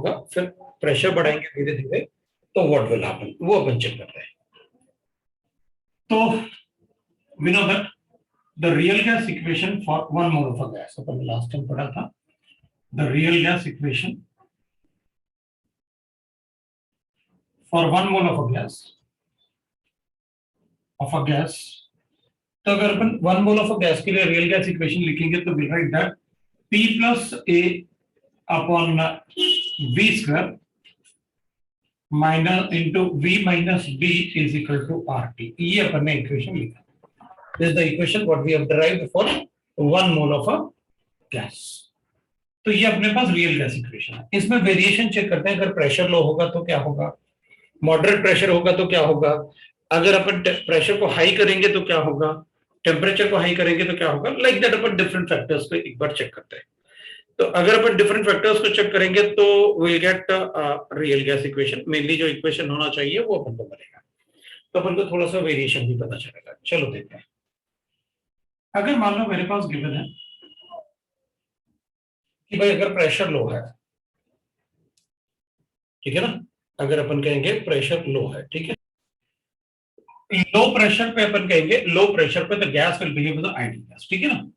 होगा, फिर प्रेशर बढ़ाएंगे धीरे धीरे, तो व्हाट विल हैपन वो अपन चेक करते हैं। तो we know that the real gas equation for 1 mole of a gas, अपन लास्ट टाइम पढ़ा था, the real gas equation for 1 mole of a gas, तो अगर अपन 1 मोल ऑफ अ गैस के लिए रियल गैस इक्वेशन लिखेंगे तो will write that P plus A upon V square minus into V minus B is equal to RT. ये अपन ने equation लिखा। This is the equation what we have derived for 1 mole of a gas. तो ये अपने पास real gas equation है। इसमें variation check करते हैं, अगर प्रेशर लो होगा तो क्या होगा, मॉडरेट प्रेशर होगा तो क्या होगा, अगर अपन प्रेशर को हाई करेंगे तो क्या होगा, टेम्परेचर को हाई करेंगे तो क्या होगा, like that upon different factors को एक बार चेक करते हैं। तो अगर अपन डिफरेंट फैक्टर्स को चेक करेंगे तो will get real gas equation, mainly जो इक्वेशन होना चाहिए वो अपन को बनेगा, तो अपन को थोड़ा सा वेरिएशन भी पता चलेगा। चलो देखते हैं। अगर मान लो मेरे पास गिवन है कि भाई अगर प्रेशर लो है, ठीक है ना, अगर अपन कहेंगे प्रेशर लो है, ठीक है, लो प्रेशर पे अपन कहेंगे, लो प्रेशर पे the gas will behave as ideal gas, ठीक है ना।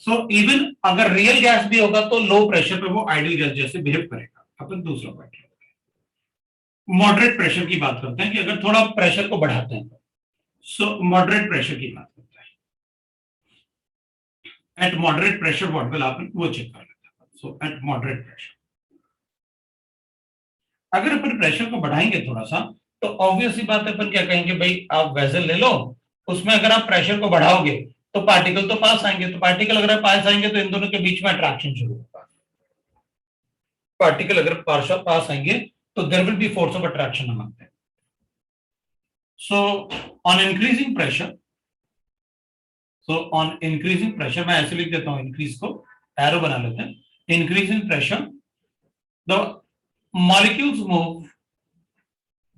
सो इवन अगर रियल गैस भी होगा तो लो प्रेशर पे वो आइडियल गैस जैसे बिहेव करेगा। अपन दूसरा पॉइंट मॉडरेट प्रेशर की बात करते हैं कि अगर थोड़ा प्रेशर को बढ़ाते हैं, सो मॉडरेट प्रेशर की बात करते हैं, at moderate pressure what will happen वो चेक कर लेते हैं। सो एट मॉडरेट प्रेशर अगर अपन प्रेशर को बढ़ाएंगे थोड़ा सा, तो ऑब्वियस ही बात है अपन क्या कहेंगे, भाई आप वेसल ले लो, उसमें अगर आप प्रेशर को बढ़ाओगे तो पार्टिकल तो पास आएंगे, तो पार्टिकल अगर पास आएंगे तो इन दोनों के बीच में अट्रैक्शन शुरू होगा। पार्टिकल अगर पास आएंगे तो there will be force of attraction among them. So on increasing pressure, मैं ऐसे लिख देता हूं, इंक्रीज को एरो बना लेते हैं, increasing pressure the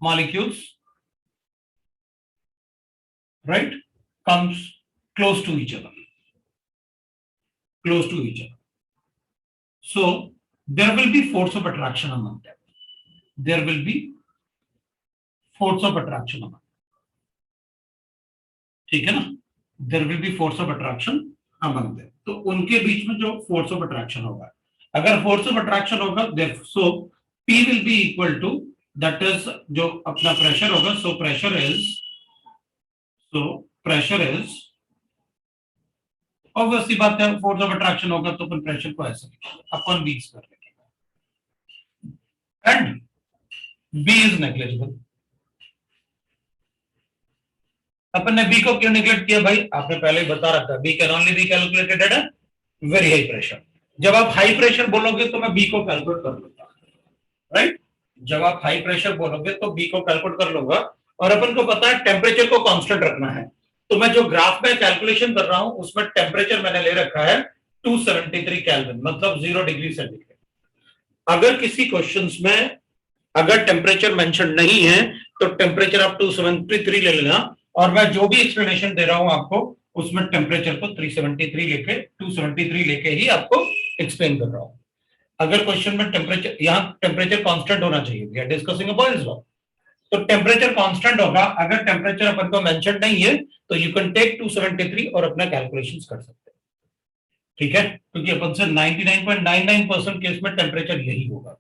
molecules right comes close to each other, so there will be force of attraction among them, ठीक है ना, there will be force of attraction among them, तो उनके बीच में जो force of attraction होगा, अगर force of attraction होगा so P will be equal to that is जो अपना प्रेशर होगा, so pressure is ऑब्वियसली बात है, फोर्स ऑफ अट्रैक्शन होगा तो अपन प्रेशर को ऐसे अपन V स्क्वायर लिखेंगे एंड B इज नेग्लिजिबल। अपन ने B को क्यों नेग्लेक्ट किया भाई, आपने पहले ही बता रखा, B can only be calculated at very high pressure. जब आप हाई प्रेशर बोलोगे तो मैं B को कैलकुलेट कर लूंगा, राइट, जब आप हाई प्रेशर बोलोगे तो B को कैलकुलेट कर लूंगा, और अपन को पता है टेम्परेचर को कांस्टेंट रखना है, तो मैं जो ग्राफ में कैलकुलेशन कर रहा हूं उसमें टेम्परेचर मैंने ले रखा है 273 केल्विन, मतलब 0 डिग्री सेंटीग्रेड। अगर किसी क्वेश्चंस में अगर टेम्परेचर मेंशन नहीं है तो टेम्परेचर आप 273 ले लेना, और मैं जो भी एक्सप्लेनेशन दे रहा हूं आपको उसमें टेम्परेचर को 273 लेके ही आपको एक्सप्लेन कर रहा हूं। अगर क्वेश्चन में टेम्परेचर, यहाँ टेम्परेचर कांस्टेंट होना चाहिए, we are discussing a Boyle's law, तो टेम्परेचर कांस्टेंट होगा। अगर टेम्परेचर अपन को मेंशन नहीं है तो यू कैन टेक 273 और अपना कैलकुलेशंस कर सकते हैं, ठीक है, क्योंकि अपन से 99.99% केस में टेम्परेचर यही होगा।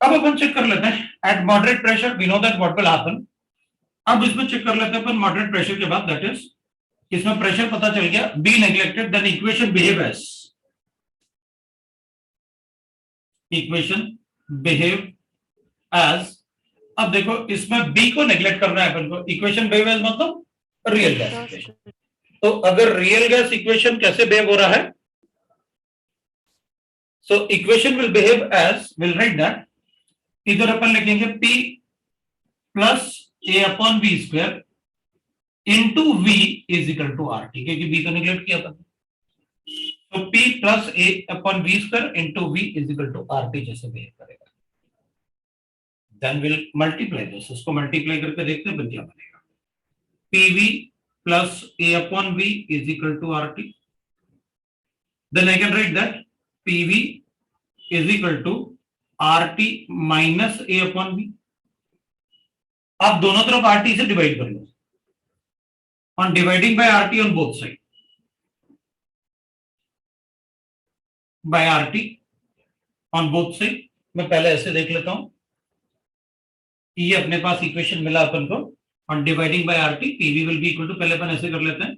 अब अपन चेक कर लेते हैं at moderate pressure, we know that what will happen. अब इसमें चेक कर लेते हैं अपन मॉडरेट प्रेशर के बाद, दैट इज इसमें प्रेशर पता चल गया, be neglected, then equation behave as अब देखो इसमें B को नेग्लेक्ट करना है अपन को, इक्वेशन बिहेव एज मतलब रियल गैस इक्वेशन। तो अगर रियल गैस इक्वेशन कैसे बिहेव हो रहा है, so equation will behave as, will write that, इधर अपन लिखेंगे P plus A upon V square into V is equal to RT, क्योंकि B को नेग्लेक्ट किया था, तो P plus A upon V square into V is equal to RT जैसे behave करेगा। Then we'll multiply this, इसको multiply करके देखते हैं क्या बनेगा, PV plus A upon V is equal to RT. Then I can write that PV is equal to R T minus A upon B. आप दोनों तरफ आर टी से डिवाइड कर लो, on dividing by R T on both side, by R T on both side. मैं पहले ऐसे देख लेता हूं, ये अपने पास इक्वेशन मिला अपन को, on dividing by R T PV will be equal to, पहले अपन ऐसे कर लेते हैं,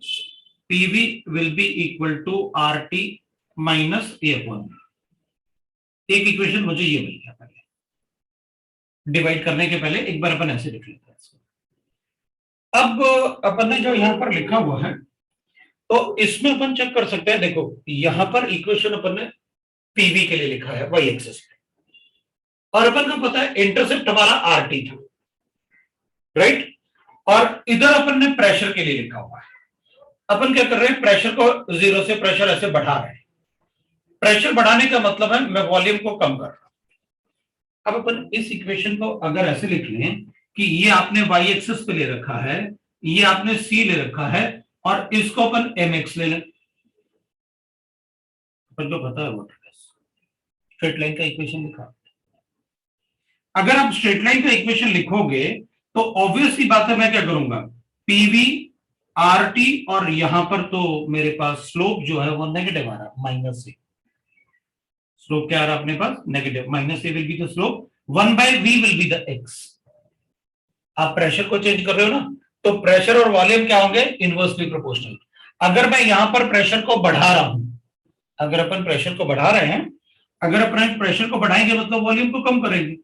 PV will be equal to R T minus A upon B. एक इक्वेशन मुझे ये मिल गया, पहले डिवाइड करने के पहले एक बार अपन ऐसे लिख लेते हैं इसको। अब अपन ने जो यहां पर लिखा हुआ है, तो इसमें अपन चेक कर सकते हैं। देखो यहां पर इक्वेशन अपन ने पीवी के लिए लिखा है वाई एक्सिस पे, और अपन को पता है इंटरसेप्ट हमारा आर टी था, राइट। और इधर अपन ने प्रेशर के लिए लिखा हुआ है। अपन क्या कर रहे हैं, प्रेशर को जीरो से प्रेशर ऐसे बढ़ा रहे हैं। प्रेशर बढ़ाने का मतलब है मैं वॉल्यूम को कम कर रहा हूं। अब अपन इस इक्वेशन को अगर ऐसे लिख लें कि ये आपने वाई एक्सिस पे ले रखा है, ये आपने सी ले रखा है, और इसको अपन एम एक्स ले लें। अपन को पता है वो स्ट्रेट लाइन का इक्वेशन लिखा। अगर आप स्ट्रेट लाइन का इक्वेशन लिखोगे तो ऑब्वियस सी बात है, मैं क्या करूंगा, पीवी आर टी, और यहां पर तो मेरे पास स्लोप जो है वो नेगेटिव आ रहा है, माइनस ए। स्लोप क्या आ रहा है अपने पास, negative. Minus A will be the slope, 1/v will be the X. आप प्रेशर को चेंज कर रहे हो ना, तो प्रेशर और वॉल्यूम क्या होंगे, इनवर्सली प्रोपोर्शनल। अगर मैं यहां पर प्रेशर को बढ़ा रहा हूं, अगर अपन प्रेशर को बढ़ा रहे हैं, अगर अपन प्रेशर को बढ़ाएंगे मतलब वॉल्यूम को कम करेंगे।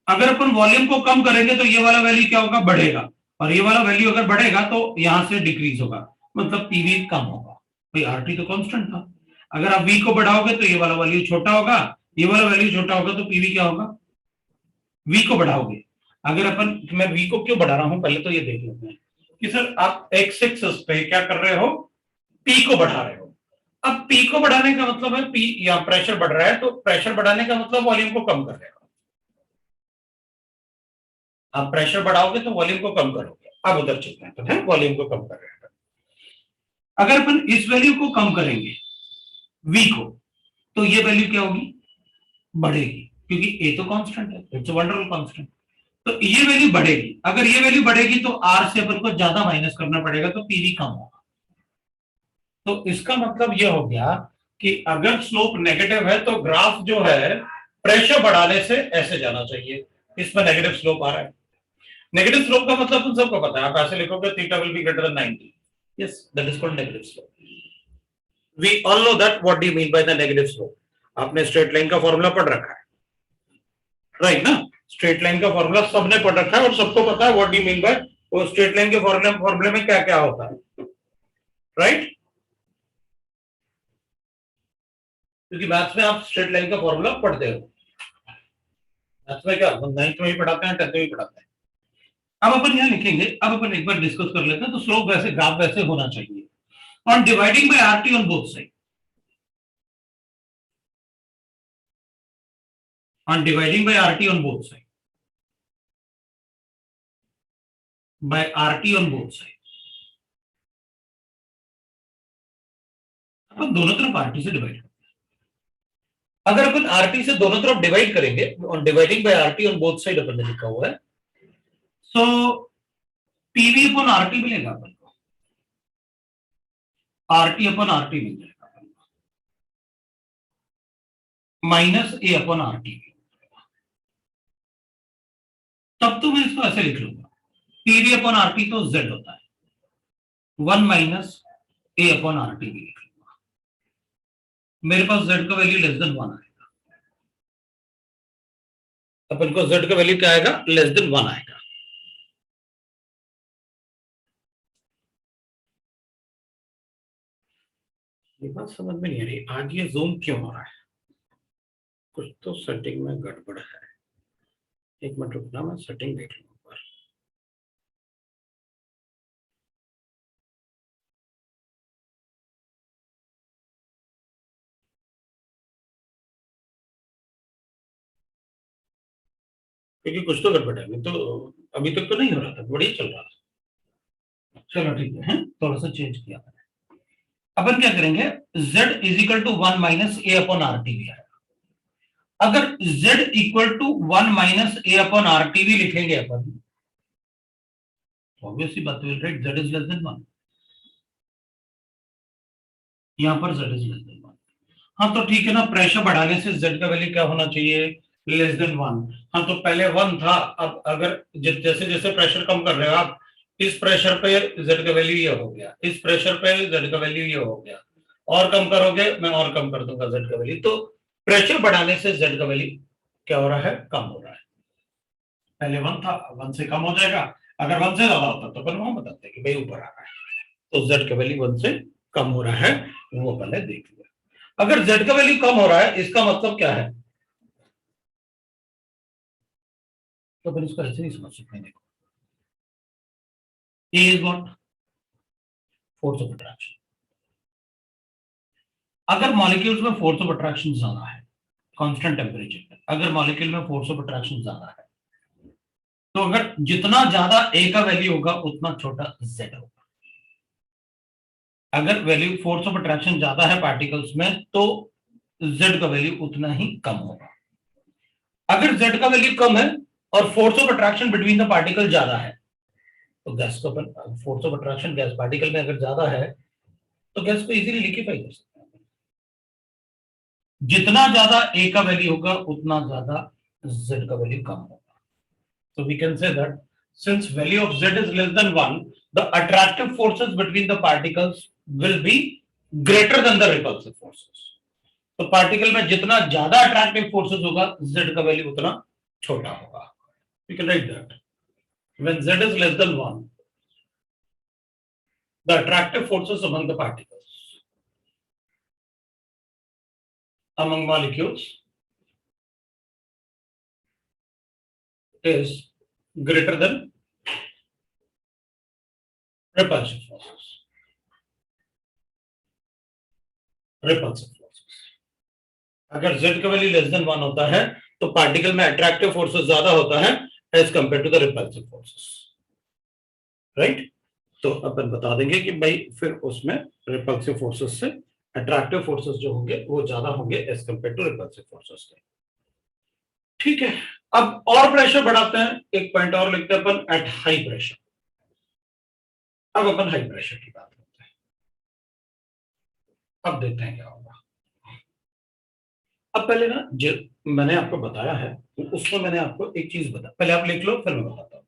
अगर अपन वॉल्यूम को कम करेंगे तो ये वाला वैल्यू क्या होगा, बढ़ेगा, और ये वाला वैल्यू अगर बढ़ेगा तो यहां से डिक्रीज होगा, मतलब पीवी कम होगा। भाई आरटी तो कांस्टेंट था, अगर आप वी को बढ़ाओगे तो ये वाला वैल्यू छोटा होगा, ये वाला वैल्यू छोटा होगा, तो पीवी क्या होगा, वी को बढ़ाओगे। अगर अपन, मैं वी को क्यों बढ़ा रहा हूं पहले तो ये देख लेते हैं कि सर आप एक्स एक्सिस पे क्या कर रहे हो, पी को बढ़ा रहे हो। अब पी को बढ़ाने का मतलब है, पी या प्रेशर बढ़ रहा है, तो प्रेशर बढ़ाने का मतलब वॉल्यूम को कम कर रहे हो। आप प्रेशर बढ़ाओगे तो वॉल्यूम को कम करोगे। अब उधर चलते हैं, तो है वॉल्यूम को कम कर रहे हैं। अगर अपन इस वैल्यू को कम करेंगे वी को, तो ये वैल्यू क्या होगी, बढ़ेगी, क्योंकि ए तो कांस्टेंट है, इट्स अ वंडरफुल कांस्टेंट। तो ये वैल्यू बढ़ेगी। अगर ये वैल्यू बढ़ेगी तो आर से अपन को ज्यादा माइनस करना पड़ेगा, तो पीवी कम होगा। तो इसका मतलब ये हो गया कि अगर स्लोप नेगेटिव है तो ग्राफ जो है प्रेशर बढ़ाने से ऐसे जाना चाहिए। इसमें नेगेटिव स्लोप आ रहा है। नेगेटिव स्लोप का मतलब तुम सबको पता है, आप ऐसे लिखोगे theta will be greater than 90। Yes, that is called negative slope. We all know that what do you mean by the negative slope. आपने स्ट्रेट लाइन का फॉर्मूला पढ़ रखा है, राइट ना। स्ट्रेट लाइन का फॉर्मूला सबने पढ़ रखा है और सबको पता है what do you mean bye, वो स्ट्रेट लाइन के फॉर्मूले में क्या क्या होता है, राइट। क्योंकि मैथ्स में आप स्ट्रेट लाइन का फॉर्मूला पढ़ते हो। मैथ्स में क्या 9th में भी पढ़ाते हैं, 10th में भी पढ़ाते हैं। अब अपन यहां लिखेंगे, अब अपन एक बार डिस्कस कर लेते हैं। तो स्लोप वैसे, ग्राफ वैसे होना चाहिए, on dividing bye RT on both side, on dividing by RT on both side, by RT on both side। अपन दोनों तरफ RT से डिवाइड करते हैं। अगर अपन RT से दोनों तरफ डिवाइड करेंगे, on dividing by RT on both side अपन ने लिखा हुआ है, so PV upon RT मिलेगा अपन को, RT upon RT मिल जाएगा अपन को, माइनस A upon RT। तब तो मैं इसको ऐसे लिख लूंगा, PV upon RT तो Z होता है, 1 माइनस A upon RT भी लिख लूंगा। मेरे पास Z का वैल्यू लेस देन 1 आएगा, अपन को Z का वैल्यू क्या आएगा, लेस देन 1 आएगा। ये बात समझ में नहीं आ रही, आज ये जूम क्यों हो रहा है, कुछ तो सेटिंग में गड़बड़ है। एक मिनट रुकना, मैं सेटिंग देख लूंगा। क्योंकि कुछ तो गड़बड़ है, तो अभी तक तो नहीं हो रहा था, बढ़िया चल रहा था। चलो ठीक है, थोड़ा सा चेंज किया मैंने। अपन क्या करेंगे, z is equal to 1 minus A upon R T भी आएगा। अगर z equal to 1 minus A upon R T भी लिखेंगे अपन, ऑब्वियसली बात है, right, z is less than 1, यहां पर z इज लेस देन 1। हाँ तो ठीक है ना, प्रेशर बढ़ाने से z का वैल्यू क्या होना चाहिए, लेस देन 1। हाँ तो पहले 1 था, अब अगर जैसे जैसे प्रेशर कम कर रहे हो आप, इस प्रेशर पे z का वैल्यू ये हो गया, इस प्रेशर पे z का वैल्यू ये हो गया, और कम करोगे मैं और कम कर दूंगा z का वैल्यू। तो प्रेशर बढ़ाने से z का वैल्यू क्या हो रहा है, कम हो रहा है। पहले 1 था, 1 से कम हो जाएगा, अगर 1 से ज्यादा होता तो अपन वहां बताते कि भाई ऊपर आ रहा है, तो z का वैल्यू 1 से कम हो रहा है, वो पहले देख लिया। अगर z का वैल्यू कम हो रहा है इसका मतलब क्या है, तो अपन इसको ऐसे नहीं समझ सकते। देखो A is what, force of attraction. अगर मॉलिक्यूल्स में फोर्स ऑफ अट्रैक्शन ज्यादा है कांस्टेंट टेम्परेचर पे, अगर मॉलिक्यूल में फोर्स ऑफ अट्रैक्शन ज्यादा है, तो अगर जितना ज्यादा ए का वैल्यू होगा उतना छोटा z होगा। अगर वैल्यू फोर्स ऑफ अट्रैक्शन ज्यादा है पार्टिकल्स में तो z का वैल्यू उतना ही कम होगा। अगर z का वैल्यू कम है और force of attraction between the particle ज्यादा है, तो गैस को अपन, force of attraction gas particle में अगर ज्यादा है तो गैस को इजीली लिक्विफाई कर सकते हैं। जितना ज्यादा ए का वैल्यू होगा उतना ज्यादा z का वैल्यू कम होगा। So we can say that since value of z is less than 1, the attractive forces between the particles will be greater than the repulsive forces. तो पार्टिकल में जितना ज्यादा अट्रैक्टिव फोर्सेस होगा z का value उतना छोटा होगा। We can write that when z is less than 1, the attractive forces among the particles, among molecules, is greater than repulsive forces. Repulsive forces. अगर z का वैल्यू लेस देन 1 होता है तो पार्टिकल में अट्रैक्टिव फोर्सेस ज्यादा होता है as compare to the repulsive forces, right. तो अपन बता देंगे कि भाई फिर उसमें रिपल्सिव फोर्सेस से अट्रैक्टिव फोर्सेस जो होंगे वो ज्यादा होंगे as compare to repulsive forces के। ठीक है, अब और प्रेशर बढ़ाते हैं, एक पॉइंट और लिखते हैं अपन, एट हाई प्रेशर। अब अपन हाई प्रेशर की बात करते हैं, अब देखते हैं क्या होगा। अब पहले ना जो मैंने आपको बताया है उसमें मैंने आपको एक चीज बता, पहले आप लिख लो फिर मैं बताता हूँ।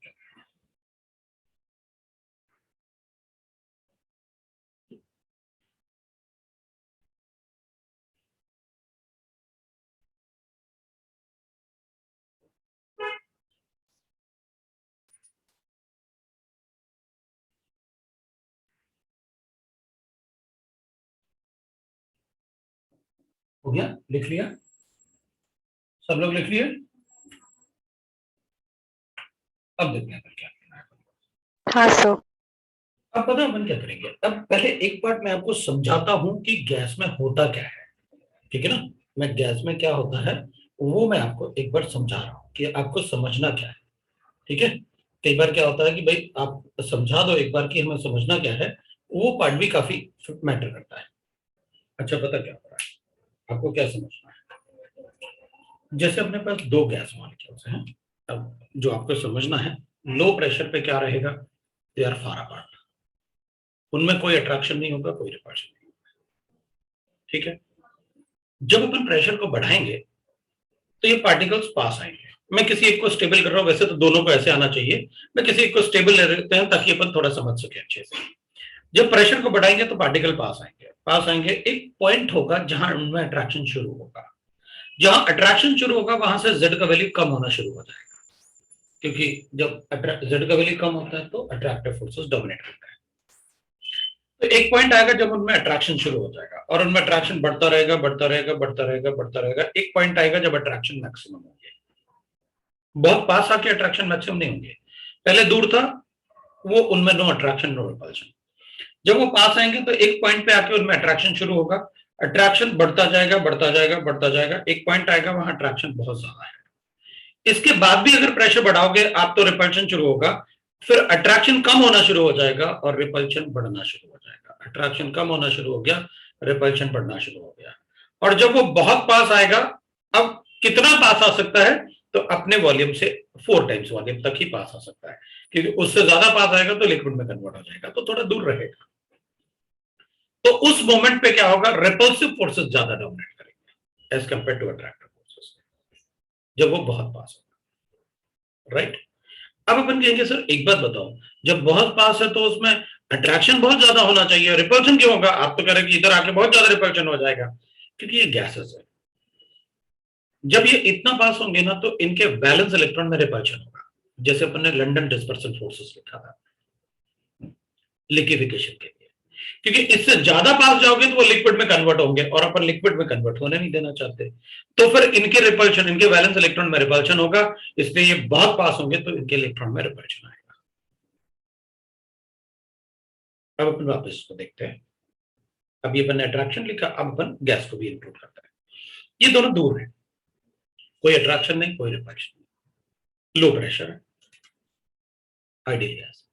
हो गया, लिख लिया, सब लोग लिख लिए। अब देखते हैं क्या करना है। हाँ सर। अब पता अपन क्या करेंगे, अब पहले एक पार्ट मैं आपको समझाता हूं कि गैस में होता क्या है, ठीक है ना। मैं गैस में क्या होता है वो मैं आपको एक बार समझा रहा हूँ कि आपको समझना क्या है, ठीक है। कई बार क्या होता है कि भाई आप समझा दो एक बार कि हमें समझना क्या है, वो पार्ट भी काफी मैटर करता है। अच्छा पता क्या हो रहा है, आपको क्या समझना है, जैसे अपने पास दो गैस मॉलिक्यूल्स हैं। अब जो आपको समझना है, लो प्रेशर पे क्या रहेगा, दे आर फार अपार्ट, उनमें कोई अट्रैक्शन नहीं होगा, कोई रिपल्शन नहीं होगा, ठीक है। जब अपन प्रेशर को बढ़ाएंगे तो ये पार्टिकल्स पास आएंगे। मैं किसी एक को स्टेबल कर रहा हूं, वैसे तो दोनों को ऐसे आना चाहिए, मैं किसी एक को स्टेबल ले लेते हैं ताकि अपन थोड़ा समझ सके अच्छे से। जब प्रेशर को बढ़ाएंगे तो पार्टिकल पास आएंगे, पास आएंगे, एक पॉइंट होगा जहां उनमें अट्रैक्शन शुरू होगा। जहां अट्रैक्शन शुरू होगा वहां से z का वैल्यू कम होना शुरू हो जाएगा, क्योंकि जब z का वैल्यू कम होता है तो अट्रैक्टिव फोर्सेस डोमिनेट करता है। तो एक पॉइंट आएगा जब उनमें अट्रैक्शन शुरू हो जाएगा और उनमें अट्रैक्शन बढ़ता रहेगा बढ़ता रहेगा बढ़ता रहेगा बढ़ता रहेगा। एक पॉइंट आएगा जब अट्रैक्शन मैक्सिमम होंगे, बहुत पास आके अट्रैक्शन मैक्सिमम नहीं होंगे, पहले दूर था वो, उनमें नो अट्रैक्शन नो रिपल्शन। जब वो पास आएंगे तो एक पॉइंट पे आके उनमें अट्रैक्शन शुरू होगा, अट्रैक्शन बढ़ता जाएगा बढ़ता जाएगा बढ़ता जाएगा, एक पॉइंट आएगा वहां अट्रैक्शन बहुत ज्यादा है। इसके बाद भी अगर प्रेशर बढ़ाओगे आप तो रिपल्शन शुरू होगा, फिर अट्रैक्शन कम होना शुरू हो जाएगा और रिपल्शन बढ़ना शुरू हो जाएगा। अट्रैक्शन कम होना शुरू हो गया, रिपल्शन बढ़ना शुरू हो गया, और जब वो बहुत पास आएगा, अब कितना पास आ सकता है, तो अपने वॉल्यूम से 4 टाइम्स वॉल्यूम तक ही पास आ सकता है, क्योंकि उससे ज्यादा पास आएगा तो लिक्विड में कन्वर्ट हो जाएगा, तो थोड़ा दूर रहेगा। तो उस मोमेंट पे क्या होगा, रिपल्सिव फोर्सेस ज्यादा डोमिनेट करेंगे as compare to attractive forces, जब वो बहुत पास होगा, राइट। अब अपन कहेंगे सर एक बात बताओ, जब बहुत पास है तो उसमें अट्रैक्शन बहुत ज्यादा होना चाहिए, रिपल्शन क्यों होगा? आप तो कह रहे हैं कि इधर आके बहुत ज्यादा रिपल्शन हो जाएगा, क्योंकि ये गैसेस है। जब ये इतना पास होंगे ना तो इनके बैलेंस इलेक्ट्रॉन में रिपल्शन होगा, जैसे अपन ने लंदन डिस्पर्सन फोर्सेस लिखा था लिक्विफिकेशन के लिए, क्योंकि इससे ज्यादा पास जाओगे तो वो लिक्विड में कन्वर्ट होंगे, और अपन लिक्विड में कन्वर्ट होने नहीं देना चाहते, तो फिर इनके रिपल्शन, इनके वैलेंस इलेक्ट्रॉन में रिपल्शन होगा, इसलिए ये बहुत पास होंगे तो इनके इलेक्ट्रॉन में रिपल्शन आएगा। अब अपन वापस इसको देखते हैं। अभी अपन ने अट्रैक्शन लिखा, अब अपन गैस को भी इंक्लूड करता है। ये दोनों दूर है, कोई अट्रैक्शन नहीं, कोई रिपल्शन नहीं, लो प्रेशर है, आइडियल गैस,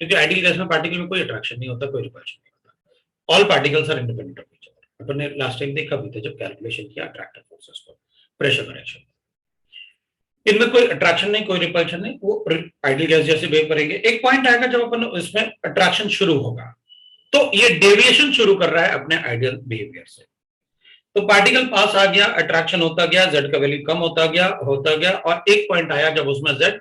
क्योंकि आइडियल गैस में पार्टिकल में कोई अट्रैक्शन नहीं होता, कोई रिपल्शन नहीं होता, all particles are independent of each other. अपन ने लास्ट टाइम देखा भी था जब कैलकुलेशन किया अट्रैक्टिव फोर्सेस पर, प्रेशर करेक्शन, इनमें कोई अट्रैक्शन नहीं, कोई रिपल्शन नहीं, वो आइडियल गैस जैसे बिहेव करेंगे। एक पॉइंट आएगा जब अपन इसमें अट्रैक्शन शुरू होगा, तो ये डेविएशन शुरू कर रहा है अपने आइडियल बिहेवियर से, तो पार्टिकल पास आ गया, अट्रैक्शन होता गया, जेड का वैल्यू कम होता गया, और एक पॉइंट आया जब उसमें जेड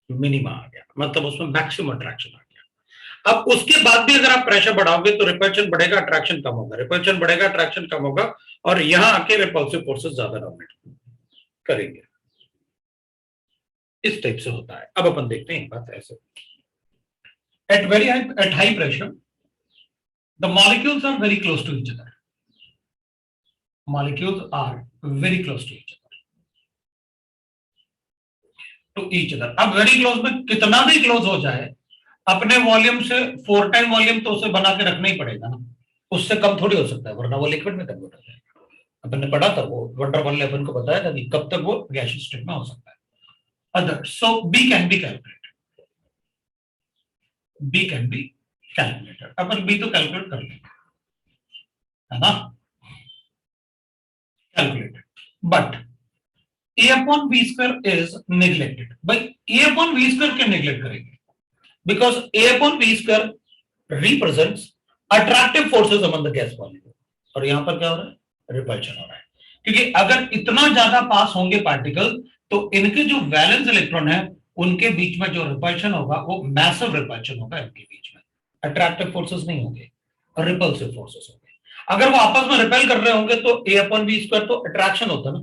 मिनिमा आ गया, मतलब उसमें मैक्सिमम अट्रैक्शन आ गया। अब उसके बाद भी अगर आप प्रेशर बढ़ाओगे तो रिपल्शन बढ़ेगा, अट्रैक्शन कम होगा, रिपल्शन बढ़ेगा, अट्रैक्शन कम होगा, और यहां आके रिपल्सिव फोर्सेस ज्यादा डोमिनेट करेंगे। इस टाइप से होता है। अब अपन देखते हैं बात ऐसे, at high pressure the molecules are very close to each other, molecules are very close to each other। अब वेरी क्लोज में कितना भी क्लोज हो जाए, अपने वॉल्यूम से 4 टाइम वॉल्यूम तो उसे बना के रखना ही पड़ेगा ना, उससे कम थोड़ी हो सकता है, वरना वो लिक्विड में कन्वर्ट हो जाएगा। अपन ने पढ़ा था वो वंडरवॉल ने अपन को बताया था कि कब तक वो गैसियस स्टेट में हो सकता है। Other so B can be calculated, B can be calculated, अपन बी तो कैलकुलेट कर लेंगे, है ना, calculated, but a upon v square is neglected। भाई a upon v square क्या नेग्लेक्ट करेंगे, because a upon v square represents attractive forces among the gas molecule, और यहां पर क्या हो रहा है, रिपल्शन हो रहा है, क्योंकि अगर इतना ज्यादा पास होंगे पार्टिकल तो इनके जो वैलेंस इलेक्ट्रॉन है उनके बीच में जो रिपल्शन होगा वो मैसिव रिपल्शन होगा, इनके बीच में अट्रैक्टिव फोर्सेस नहीं होंगे और रिपल्सिव फोर्सेस होंगे। अगर वो आपस में रिपेल कर रहे होंगे तो a upon v square तो अट्रैक्शन होता ना,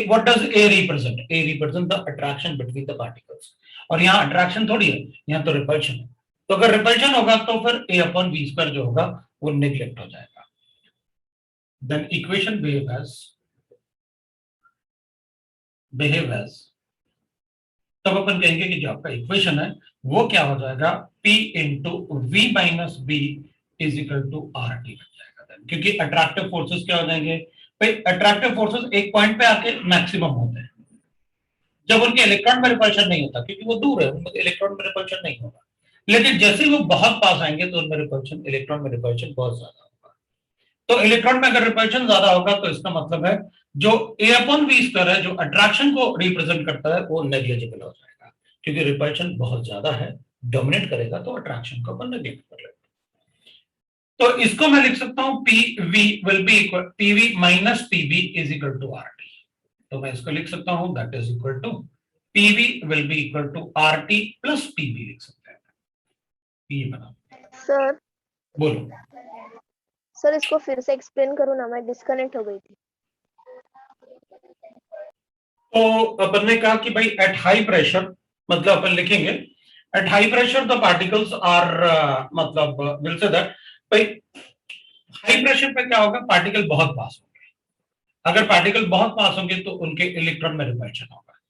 what does A represent? A represent the attraction between the particles, और यहाँ अट्रैक्शन थोड़ी है, यहाँ तो रिपल्शन है, तो अगर रिपल्शन होगा तो फिर A upon v square जो होगा वो नेग्लेक्ट हो जाएगा। Then equation behave as, तब अपन कहेंगे कि जो आपका इक्वेशन है वो क्या हो जाएगा, P into V minus B is equal to RT बन जाएगा, क्योंकि अट्रैक्टिव फोर्सेस क्या हो जाएंगे, अट्रैक्टिव फोर्सेस एक पॉइंट पे आके मैक्सिमम होते हैं जब उनके इलेक्ट्रॉन में रिपल्शन नहीं होता, क्योंकि वो दूर है, उनके इलेक्ट्रॉन में रिपल्शन नहीं होगा, लेकिन जैसे ही वो बहुत पास आएंगे तो उनमें रिपल्शन, इलेक्ट्रॉन में रिपल्शन बहुत ज्यादा होगा। तो इलेक्ट्रॉन में अगर रिपल्शन ज्यादा होगा तो इसका मतलब है जो A upon V स्क्वायर है, जो अट्रैक्शन को रिप्रेजेंट करता है, वो नेग्लिजिबल हो जाएगा, क्योंकि रिपल्शन बहुत ज्यादा है, डोमिनेट करेगा, तो अट्रैक्शन को अपन नेग्लेक्ट कर लेते हैं। तो इसको मैं लिख सकता हूं PV will be equal, PV minus PB is equal to RT, तो मैं इसको लिख सकता हूं that is equal to PV will be equal to RT plus PB लिख सकते हैं। ये बना सर, बोलो सर इसको फिर से एक्सप्लेन करो ना, मैं डिस्कनेक्ट हो गई थी। तो अपन ने कहा कि भाई एट हाई प्रेशर, मतलब अपन लिखेंगे at high pressure the particles are, मतलब विल से दैट भाई हाई प्रेशर पे क्या होगा, पार्टिकल बहुत पास होंगे, अगर पार्टिकल बहुत पास होंगे तो उनके इलेक्ट्रॉन में रिपल्शन होगा,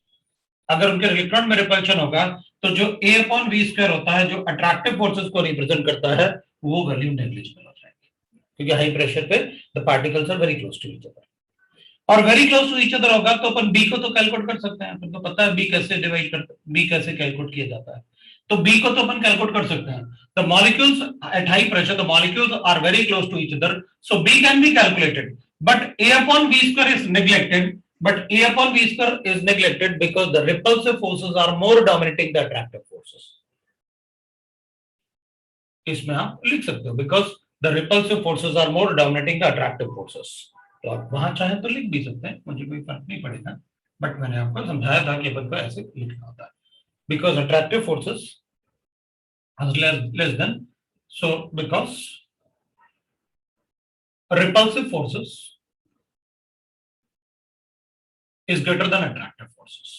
अगर उनके इलेक्ट्रॉन में रिपल्शन होगा तो जो A upon V स्क्वायर होता है, जो अट्रैक्टिव फोर्सेस को रिप्रेजेंट करता है, वो वैल्यू नेग्लिजिबल हो जाएगी, क्योंकि हाई प्रेशर पे the particles are very close to each other, और very close to each other होगा तो अपन बी को तो कैलकुलेट कर सकते हैं, अपन को पता है बी कैसे डिवाइड करते, बी कैसे कैलकुलेट किया जाता है, तो बी को तो अपन कैलकुलेट कर सकते हैं। The molecules at high pressure, the molecules are very close to each other, so B can be calculated, But A upon V square is neglected. But A upon V square is neglected because the repulsive forces are more dominating the attractive forces. इसमें आप लिख सकते हो because the repulsive forces are more dominating the attractive forces. तो आप वहां चाहे तो लिख भी सकते हैं, मुझे कोई फर्क नहीं पड़ेगा, बट मैंने आपको समझाया था कि अपन को ऐसे लिखना होता है because attractive forces is less than, so because repulsive forces is greater than attractive forces,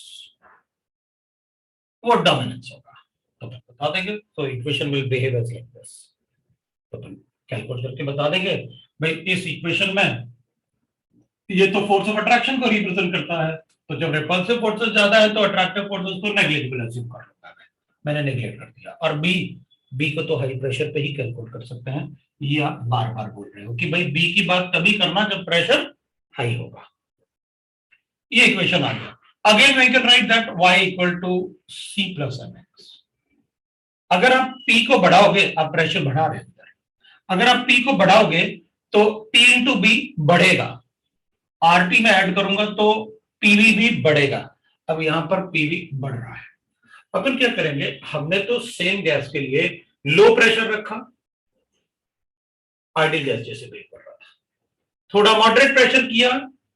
वो डोमिनेंस होगा तो अपन बता देंगे. तो equation will behave as like this, तो अपन कैलकुलेट करके बता देंगे भाई इस इक्वेशन में ये तो फोर्स ऑफ अट्रैक्शन को रिप्रेजेंट करता है, तो जब रिपल्सिव फोर्सेस ज्यादा है तो अट्रैक्टिव फोर्सेस को नेग्लिजिबल अज्यूम कर लेता है, मैंने नेग्लेक्ट कर दिया. और बी को तो हाई प्रेशर पे ही कैलकुलेट कर सकते हैं, ये आप बार बार बोल रहे हो कि भाई बी की बात तभी करना जब प्रेशर हाई होगा. ये इक्वेशन आ गया. Again we can write that y equal to c plus mx. अगर आप p को बढ़ाओगे, आप प्रेशर बढ़ा रहे हैं, अगर आप p को बढ़ाओगे तो p इंटू बी बढ़ेगा, RT में ऐड करूंगा तो PV भी बढ़ेगा. अब यहां पर PV बढ़ रहा है. अपन क्या करेंगे, हमने तो सेम गैस के लिए लो प्रेशर रखा, आइडियल गैस जैसे बिहेव कर रहा था, थोड़ा मॉडरेट प्रेशर किया,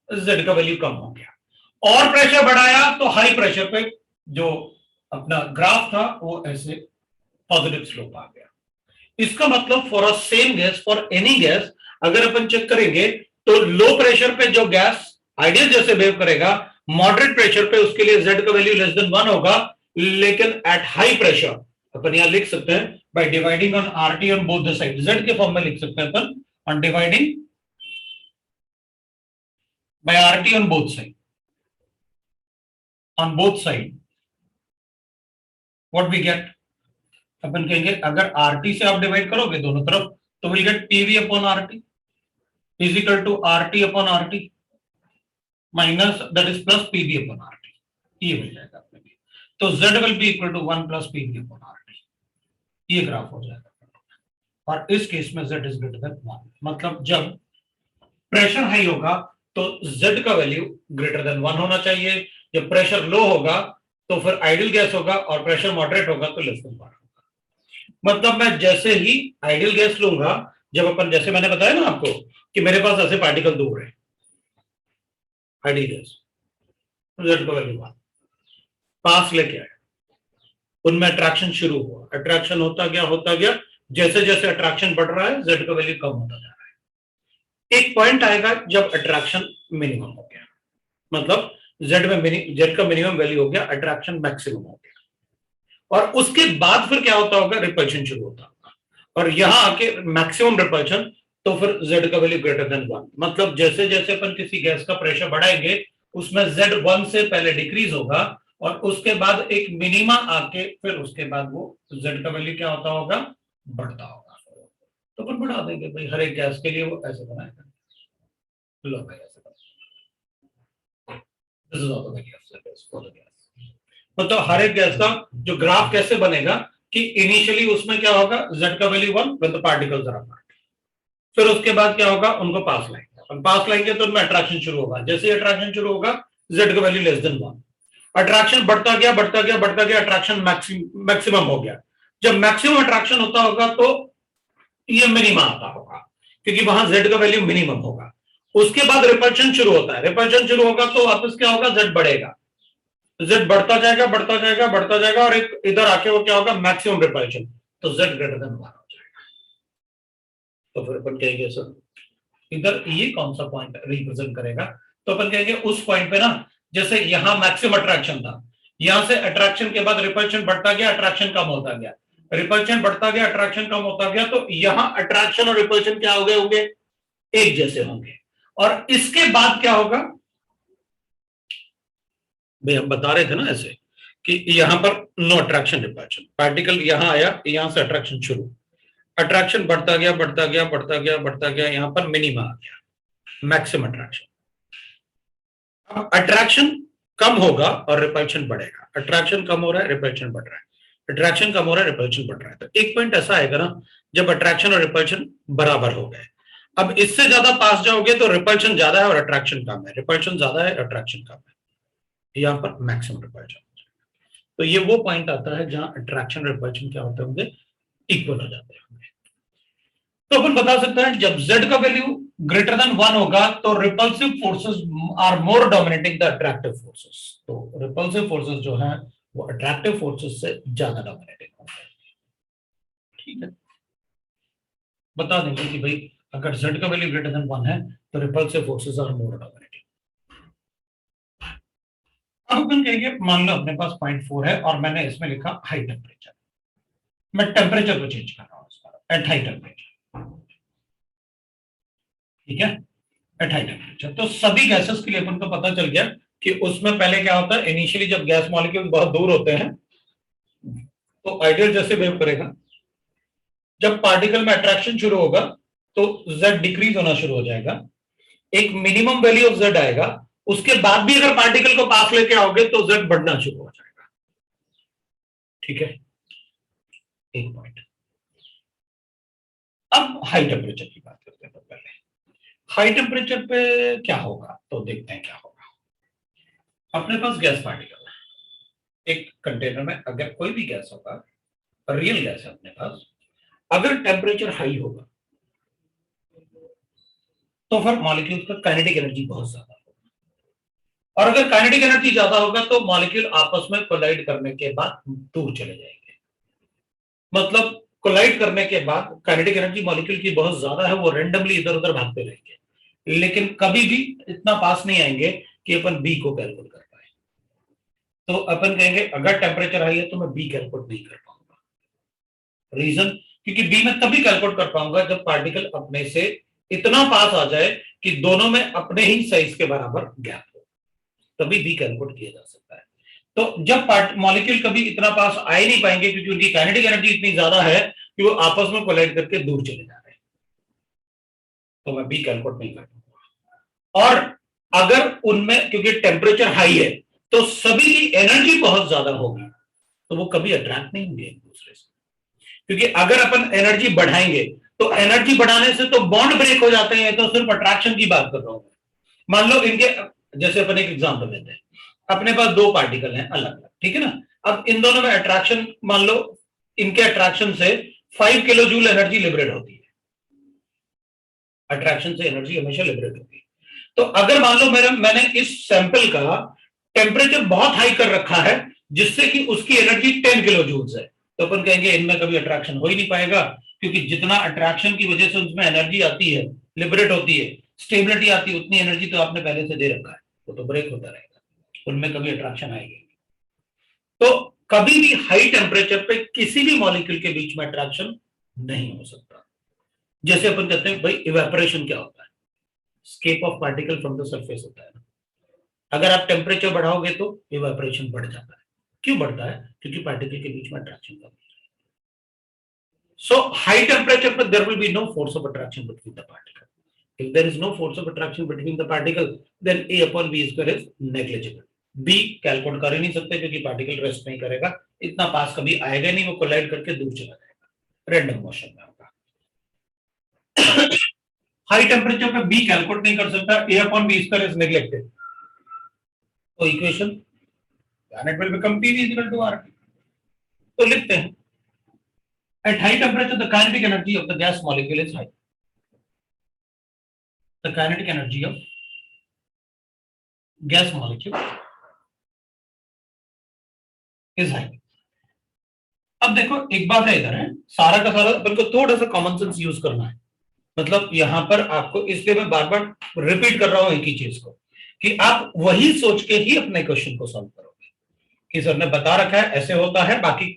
Z का वैल्यू कम हो गया, और प्रेशर बढ़ाया तो हाई प्रेशर पे जो अपना ग्राफ था वो ऐसे पॉजिटिव स्लोप आ गया. इसका मतलब for a same gas, for any gas, अगर अपन चेक करेंगे तो लो प्रेशर पे जो गैस आइडियल जैसे बिहेव करेगा, मॉडरेट प्रेशर पे उसके लिए Z का वैल्यू लेस देन 1 होगा, लेकिन एट हाई प्रेशर अपन यहां लिख सकते हैं by dividing on RT on both the side, Z के फॉर्म में लिख सकते हैं अपन on dividing by RT on both side. On both side, what we get? अपन कहेंगे अगर RT से आप डिवाइड करोगे दोनों तरफ तो will get PV upon RT is equal to RT upon RT minus that is plus PV upon RT. ये मिल जाएगा अपने लिए. तो Z will be equal to 1 plus PV upon RT. ये ग्राफ हो जाएगा. और इस केस में Z इज ग्रेटर देन 1, मतलब जब प्रेशर हाई होगा तो Z का वैल्यू ग्रेटर देन 1 होना चाहिए. जब प्रेशर लो होगा तो फिर आइडियल गैस होगा, और प्रेशर मॉडरेट होगा तो लेस देन 1 होगा. मतलब मैं जैसे ही आइडियल गैस लूंगा, जब अपन जैसे मैंने बताया ना आपको कि मेरे पास ऐसे पार्टिकल दूर है, आइडियल गैस, Z का वैल्यू 1, पास लेके आया, उनमें अट्रैक्शन शुरू हुआ, अट्रैक्शन होता गया, जैसे जैसे अट्रैक्शन बढ़ रहा है Z का वैल्यू कम होता जा रहा है. एक पॉइंट आएगा जब अट्रैक्शन मिनिमम हो गया, मतलब Z का मिनिमम वैल्यू हो गया, अट्रैक्शन मैक्सिमम हो गया, और उसके बाद फिर क्या होता होगा, रिपल्शन शुरू होता होगा, और यहां आके मैक्सिमम रिपल्शन, तो फिर Z का वैल्यू ग्रेटर देन 1. मतलब जैसे जैसे अपन किसी गैस का प्रेशर बढ़ाएंगे उसमें Z 1 से पहले डिक्रीज होगा, और उसके बाद एक मिनिमा आके फिर उसके बाद वो Z का वैल्यू क्या होता होगा, बढ़ता होगा. तो अपन बढ़ा देंगे भाई, हर एक गैस के लिए वो ऐसे बनाएगा. लो भाई ऐसे This is also the gas for the gas. मतलब हर एक गैस का जो ग्राफ कैसे बनेगा कि इनिशियली उसमें क्या होगा, Z का value 1 when the particles are apart. फिर उसके बाद क्या होगा, उनको पास लाएंगे, अपन पास लाएंगे तो उनमें अट्रैक्शन शुरू होगा. जैसे ही अट्रैक्शन शुरू होगा Z का वैल्यू लेस देन 1, अट्रैक्शन बढ़ता गया, अट्रैक्शन मैक्सिमम हो गया. जब मैक्सिमम अट्रैक्शन होता होगा तो ये मिनिमम आता होगा, क्योंकि वहां Z का वैल्यू मिनिमम होगा. उसके बाद रिपल्शन शुरू होता है, रिपल्शन शुरू होगा तो वापस क्या होगा, Z बढ़ेगा, Z बढ़ता जाएगा, और एक इधर आके वो क्या होगा, मैक्सिमम रिपल्शन, तो Z ग्रेटर देन 1 हो जाएगा. तो फिर अपन कहेंगे सर इधर ये कौन सा पॉइंट रिप्रेजेंट करेगा, तो अपन कहेंगे उस पॉइंट पे ना, जैसे यहां मैक्सिमम अट्रैक्शन था, यहां से अट्रैक्शन के बाद रिपल्शन बढ़ता गया, अट्रैक्शन कम होता गया, रिपल्शन बढ़ता गया, अट्रैक्शन कम होता गया, तो यहां अट्रैक्शन और रिपल्शन क्या हो गए होंगे, एक जैसे होंगे. और इसके बाद क्या होगा भाई, हम बता रहे थे ना ऐसे कि यहां पर नो अट्रैक्शन रिपल्शन, पार्टिकल यहां आया, यहां से अट्रैक्शन शुरू, अट्रैक्शन बढ़ता गया, यहां पर मिनिमा आ गया, मैक्सिमम अट्रैक्शन. अट्रैक्शन कम होगा और रिपल्शन बढ़ेगा, अट्रैक्शन कम हो रहा है, रिपल्शन बढ़ रहा है, अट्रैक्शन कम हो रहा है, रिपल्शन बढ़ रहा है. तो एक पॉइंट ऐसा आएगा ना जब अट्रैक्शन और रिपल्शन बराबर हो गए. अब इससे ज्यादा पास जाओगे तो रिपल्शन ज्यादा है और अट्रैक्शन कम है, रिपल्शन ज्यादा है अट्रैक्शन कम है, यहाँ पर मैक्सिमम रिपल्शन। तो ये वो पॉइंट आता है जहां अट्रैक्शन रिपल्शन क्या होते होंगे, इक्वल हो जाते होंगे। तो अपन बता सकते हैं जब z का वैल्यू ग्रेटर देन 1 होगा तो repulsive forces are more dominating the attractive forces. तो रिपल्सिव फोर्सेस जो है वो अट्रैक्टिव फोर्सेस से ज्यादा डोमिनेटिंग होंगे। ठीक है, बता देंगे कि भाई अगर z का वैल्यू ग्रेटर देन 1 है तो repulsive forces are more dominating. अब अपन कहेंगे मान लो अपने पास 0.4 है और मैंने इसमें लिखा हाई टेम्परेचर, मैं टेम्परेचर को चेंज कर रहा हूं एट हाई टेम्परेचर। ठीक है, एट हाई टेम्परेचर। तो सभी गैसेस के लिए अपन को पता चल गया कि उसमें पहले क्या होता है, इनिशियली जब गैस मॉलिक्यूल बहुत दूर होते हैं तो आइडियल जैसे बिहेव करेगा, जब पार्टिकल में अट्रैक्शन शुरू होगा तो z डिक्रीज होना शुरू हो जाएगा, एक मिनिमम वैल्यू ऑफ z आएगा, उसके बाद भी अगर पार्टिकल को पास लेके आओगे तो z बढ़ना शुरू हो जाएगा। ठीक है, एक पॉइंट। अब हाई टेम्परेचर की बात करते हैं। तो पहले हाई टेम्परेचर पे क्या होगा तो देखते हैं क्या होगा। अपने पास गैस पार्टिकल है एक कंटेनर में, अगर कोई भी गैस होगा, रियल गैस है अपने पास, अगर टेम्परेचर हाई होगा तो फिर मॉलिक्यूल का काइनेटिक एनर्जी बहुत ज्यादा होगा, और अगर काइनेटिक एनर्जी ज्यादा होगा तो मॉलिक्यूल आपस में कोलाइड करने के बाद दूर चले जाएंगे। मतलब कोलाइड करने के बाद काइनेटिक एनर्जी मॉलिक्यूल की बहुत ज्यादा है, वो रेंडमली इधर उधर भागते रहेंगे, लेकिन कभी भी इतना पास नहीं आएंगे कि अपन बी को कैलकुलेट कर पाए। तो अपन कहेंगे अगर टेम्परेचर हाई है तो मैं बी कैलकुलेट नहीं कर पाऊंगा। रीजन, क्योंकि बी में तभी कैलकुलेट कर पाऊंगा जब पार्टिकल अपने से इतना पास आ जाए कि दोनों में अपने ही साइज के बराबर गैप हो, तभी बी कैलकुलेट किया जा सकता है। तो जब मॉलिक्यूल कभी इतना पास आ ही नहीं पाएंगे क्योंकि उनकी काइनेटिक एनर्जी इतनी ज्यादा है कि वो आपस में कोलाइड करके दूर चले जा रहे हैं, तो मैं बी कैलकुलेट नहीं कर पाऊंगा। और अगर उनमें क्योंकि टेम्परेचर हाई है तो सभी की एनर्जी बहुत ज्यादा होगी, तो वो कभी अट्रैक्ट नहीं होंगे एक दूसरे से, क्योंकि अगर अपन एनर्जी बढ़ाएंगे तो एनर्जी बढ़ाने से तो बॉन्ड ब्रेक हो जाते हैं, तो सिर्फ अट्रैक्शन की बात कर रहा हूं। मान लो इनके, जैसे अपन एक एग्जांपल लेते हैं, अपने पास दो पार्टिकल हैं अलग अलग, ठीक है ना, अब इन दोनों में अट्रैक्शन, मान लो इनके अट्रैक्शन से 5 किलो जूल एनर्जी लिबरेट होती है, अट्रैक्शन से एनर्जी हमेशा लिबरेट होती है। तो अगर मान लो मैंने इस सैंपल का टेम्परेचर बहुत हाई कर रखा है जिससे कि उसकी एनर्जी 10 किलो जूल्स है, तो अपन कहेंगे इनमें कभी अट्रैक्शन हो ही नहीं पाएगा, क्योंकि जितना अट्रैक्शन की वजह से उसमें एनर्जी आती है, लिबरेट होती है, स्टेबिलिटी आती है, उतनी एनर्जी तो आपने पहले से दे रखा है, वो तो ब्रेक होता रहेगा, उनमें कभी अट्रैक्शन आएगी। तो कभी भी हाई टेम्परेचर पे किसी भी मॉलिक्यूल के बीच में अट्रैक्शन नहीं हो सकता। जैसे अपन कहते हैं भाई इवेपोरेशन क्या होता है, escape of particle from the surface होता है ना, अगर आप टेम्परेचर बढ़ाओगे तो इवेपोरेशन बढ़ जाता है। क्यों बढ़ता है, क्योंकि पार्टिकल के बीच में अट्रैक्शन कम है। सो हाई टेम्परेचर पर there will be no force of attraction between the particle. If there is no force of attraction between the particle, then A upon B square is negligible. B calculate कर ही नहीं सकते क्योंकि particle rest नहीं करेगा, इतना पास कभी आएगा नहीं, वो कोलाइड करके दूर चला जाएगा, रैंडम मोशन में होगा। हाई टेम्परेचर पे B कैलकुलेट नहीं कर सकता, A upon B square is neglected, तो equation then it will become PV is equal to RT। तो लिखते हैं at high temperature the kinetic energy of the gas molecule is high, the kinetic energy of gas molecule is high। अब देखो एक बात है, इधर है सारा का सारा अपन को थोड़ा सा कॉमन सेंस यूज करना है, मतलब यहां पर आपको, इसलिए मैं बार बार रिपीट कर रहा हूं एक ही चीज को, कि आप वही सोच के ही अपने क्वेश्चन को सॉल्व करोगे कि सर ने बता रखा है ऐसे होता है, बाकी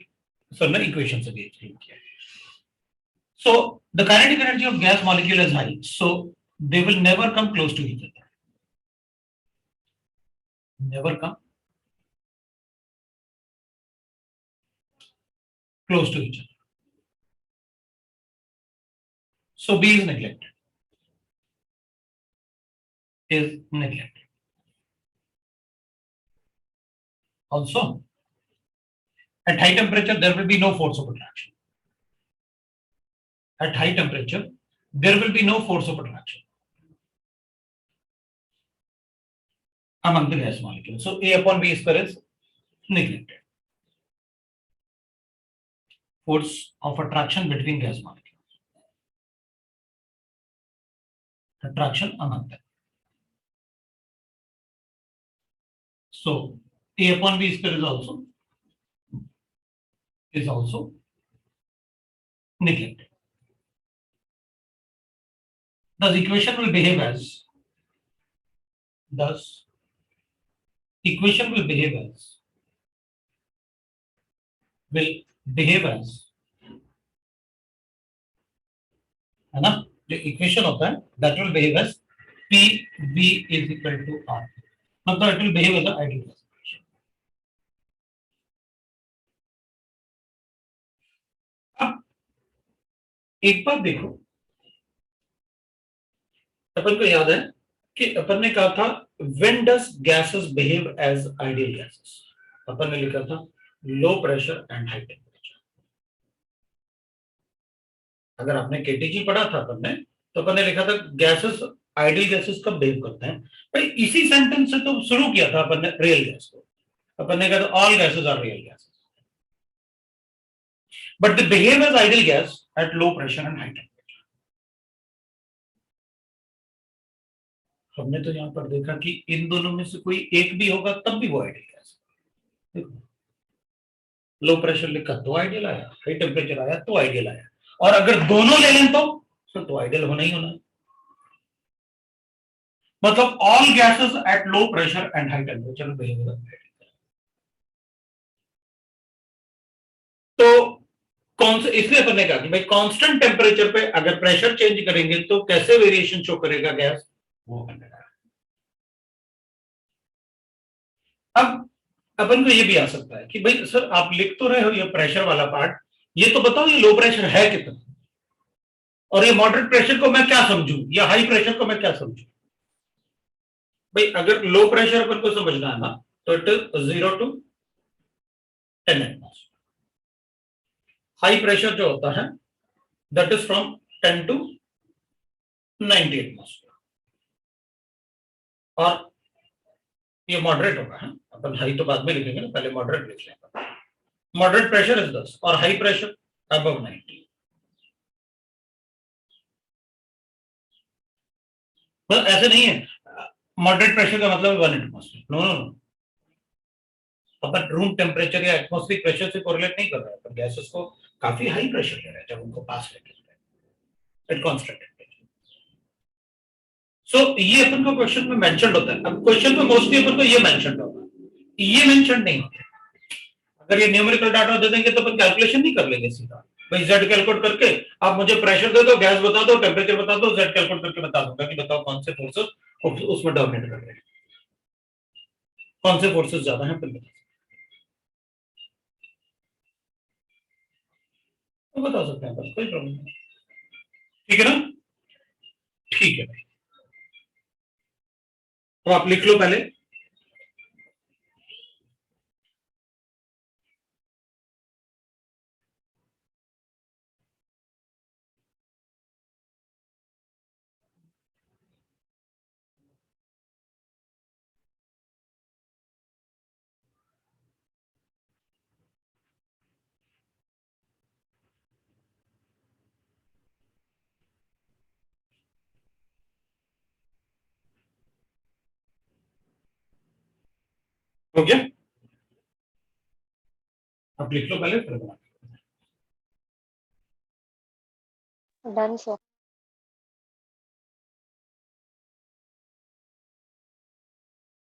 सर ने इक्वेशन से भी एक्सप्लेन किया है। So the kinetic energy of gas molecule is high, so they will never come close to each other, never come close to each other. So B is neglected. Is neglected. Also, at high temperature there will be no force of attraction. At high temperature there will be no force of attraction among the gas molecules. So A upon B square is neglected. Force of attraction between gas molecules. Attraction among them. So A upon B square is also neglected. Thus equation will behave as है ना, जो equation होता है that will behave as PV is equal to R, मतलब it will behave as an ideal gas. अब एक बात देखो, अपन को याद है कि अपन ने कहा था when does gases behave as ideal gases, अपन ने लिखा था low pressure and high temperature. अगर आपने केटीजी पढ़ा था अपन ने, तो अपन ने लिखा था गैसेस आइडियल गैसेस कब बिहेव करते हैं भाई, इसी सेंटेंस से तो शुरू किया था अपन ने रियल गैस को, अपन ने कहा all gases are real gases but they behave as ideal gas at low pressure and high temperature. हमने तो यहां पर देखा कि इन दोनों में से कोई एक भी होगा तब भी वो आइडियल गैस. देखो लो प्रेशर लिखा तो आइडियल आया, हाई टेम्परेचर आया तो आइडियल आया, और अगर दोनों ले लें तो आइडियल होना ही होना. मतलब all gases at low pressure and high temperature behave as. तो कौन से, इसलिए अपन ने कहा कि भाई कांस्टेंट टेम्परेचर पे अगर प्रेशर चेंज करेंगे तो कैसे वेरिएशन शो करेगा गैस, वो अपन ने कहा. अब अपन को ये भी आ सकता है कि भाई सर आप लिख तो रहे हो ये प्रेशर वाला पार्ट, ये तो बताओ ये लो प्रेशर है कितना, और ये मॉडरेट प्रेशर को मैं क्या समझूं या हाई प्रेशर को मैं क्या समझूं. भाई अगर लो प्रेशर अपन को समझना है ना तो it is 0 to 10 atmosphere. High pressure जो होता है that is from 10 to 90 atmosphere, और ये मॉडरेट होगा है. अपन हाई तो बाद में लिखेंगे ना, पहले मॉडरेट लिख लेंगे. मॉडरेट प्रेशर इज 10 और हाई प्रेशर अबव 90. तो ऐसे नहीं है मॉडरेट प्रेशर का मतलब 1 एटमॉस्फेयर, नो नो नो. अपन रूम टेम्परेचर या एटमॉस्फेरिक प्रेशर से कोरिलेट नहीं कर रहे हैं, अपन गैसेस को काफी हाई प्रेशर ले रहे हैं जब उनको पास लेके एट कांस्टेंट टेम्परेचर. सो ये अपन को क्वेश्चन में मेंशन होता है. अब क्वेश्चन में मोस्टली अपन को ये मेंशन होगा, ये मेंशन नहीं होता. अगर ये न्यूमेरिकल डाटा दे देंगे तो अपन कैलकुलेशन नहीं कर लेंगे सीधा, भाई जेड कैलकुलेट करके आप मुझे प्रेशर दे दो, गैस बता दो, टेम्परेचर बता दो, जेड कैलकुलेट करके बता दूंगा कि बताओ कौन से फोर्सेस उसमें डोमिनेट कर रहे हैं, कौन से फोर्सेस ज्यादा हैं. अपन तो बता सकते हैं, बस कोई प्रॉब्लम नहीं. ठीक है ना, ठीक है भाई. तो आप लिख लो पहले. हो गया, आप लिख लो पहले फिर बना. Done sir.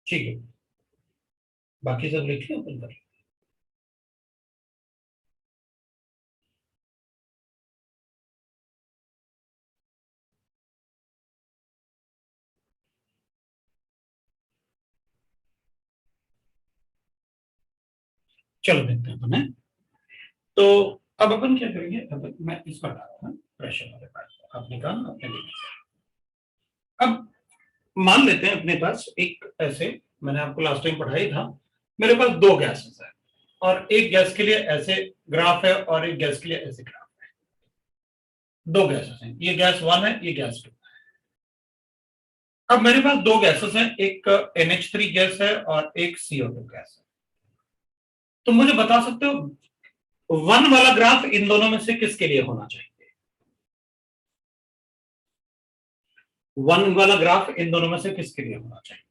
ठीक है, बाकी सब लिख लो अपन कर. चलो देखते हैं अपन. तो अब अपन क्या करेंगे, अब मैं इस पर डाल रहा हूं प्रेशर वाले पार्ट. आपने कहा आपने लिखा. अब मान लेते हैं अपने पास एक ऐसे, मैंने आपको लास्ट टाइम पढ़ाई था, मेरे पास दो गैसेस है और एक गैस के लिए ऐसे ग्राफ है और एक गैस के लिए ऐसे ग्राफ है. दो गैसेस हैं, ये गैस 1 है, ये गैस 2। अब मेरे पास दो गैसेस हैं, एक NH3 गैस है और एक CO2 गैस है। तो मुझे बता सकते हो 1 वाला ग्राफ इन दोनों में से किसके लिए होना चाहिए? 1 वाला ग्राफ इन दोनों में से किसके लिए होना चाहिए?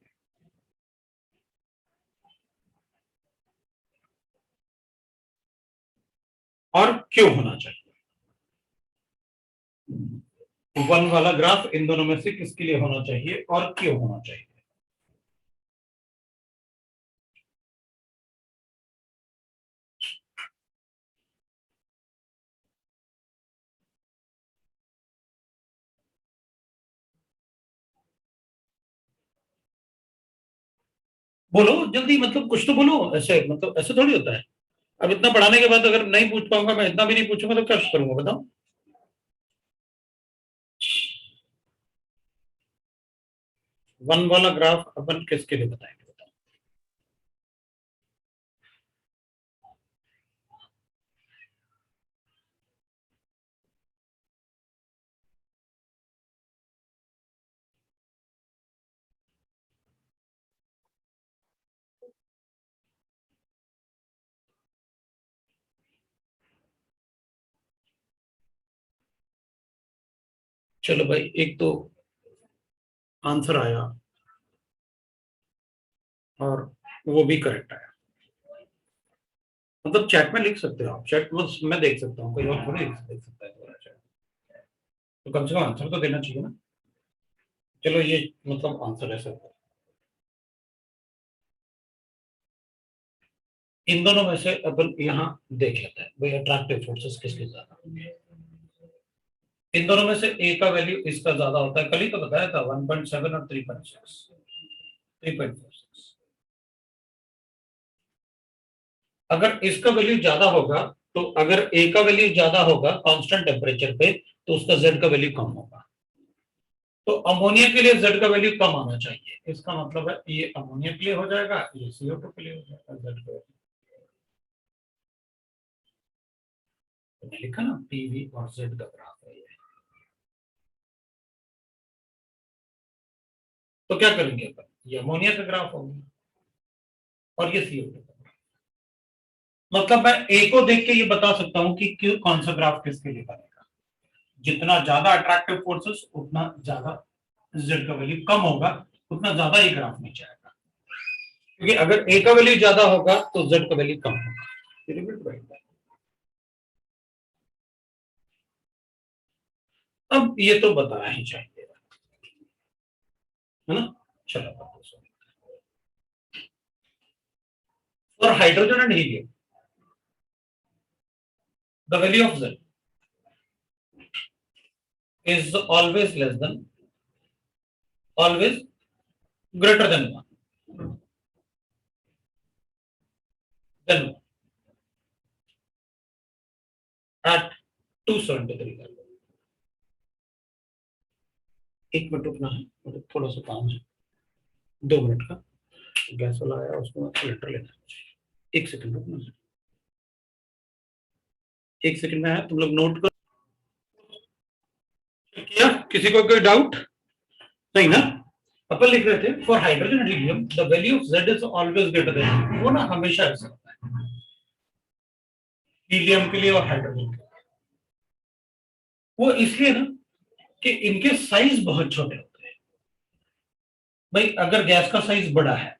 और क्यों होना चाहिए? 1 वाला ग्राफ इन दोनों में से किसके लिए होना चाहिए और क्यों होना चाहिए? बोलो जल्दी, मतलब कुछ तो बोलो, ऐसे मतलब ऐसे थोड़ी होता है। अब इतना पढ़ाने के बाद अगर नहीं पूछ पाऊंगा, मैं इतना भी नहीं पूछूंगा तो क्या करूंगा बताओ? 1 वाला ग्राफ अपन किसके लिए बताएंगे बताओ? चलो भाई, एक तो आंसर आया और वो भी करेक्ट आया। मतलब चैट में लिख सकते हो आप, चैट बस मैं देख सकता हूँ, कोई और थोड़ी देख सकता है तुम्हारा चैट। तो कम से कम आंसर तो देना चाहिए ना। चलो ये मतलब आंसर है सर। इन दोनों में से अपन यहाँ देख लेते हैं भाई, अट्रैक्टिव फोर्सेस किसके ज्यादा होंगे। इन दोनों में से ए का वैल्यू इसका ज्यादा होता है, कल ही तो बताया था 1.7 और 3.6, 3.46। अगर इसका वैल्यू ज्यादा होगा, तो अगर ए का वैल्यू ज्यादा होगा कांस्टेंट टेम्परेचर पे, तो उसका जेड का वैल्यू कम होगा। तो अमोनिया के लिए जेड का वैल्यू कम आना चाहिए, इसका मतलब है ये अमोनिया के लिए हो जाएगा, ये CO2 के लिए हो जाएगा जेड का वैल्यू। तो लिखा ना पीवी और जेड का ग्राफ है ये। तो क्या करेंगे अपन, ये अमोनिया का ग्राफ होगा और ये CO2 का ग्राफ। मतलब मैं ए को देख के ये बता सकता हूं कि कौन सा ग्राफ किसके लिए बनेगा। जितना ज्यादा अट्रैक्टिव फोर्सेस उतना ज्यादा जेड का वैल्यू कम होगा, उतना ज्यादा ये ग्राफ नीचे आएगा। क्योंकि अगर ए का वैल्यू ज्यादा होगा तो जेड का वैल्यू कम होगा। अब ये तो बताना ही चाहिए, है ना। चलो for hydrogen and helium the value of Z is always greater than 1, then at 273 level। एक मिनट रुकना है, मतलब थोड़ा सा काम है, 2 मिनट का। गैस वाला आया, उसको सिलेंडर लेना है। 1 सेकंड रुकना है, 1 सेकंड में आया, तुम लोग नोट कर किया? किसी को कोई डाउट नहीं ना? अपन लिख रहे थे for hydrogen and helium the value of Z is always greater than, वो ना हमेशा ऐसा होता है हीलियम के लिए और हाइड्रोजन के लिए। वो इसलिए ना कि इनके साइज बहुत छोटे होते हैं। भाई अगर गैस का साइज बड़ा है,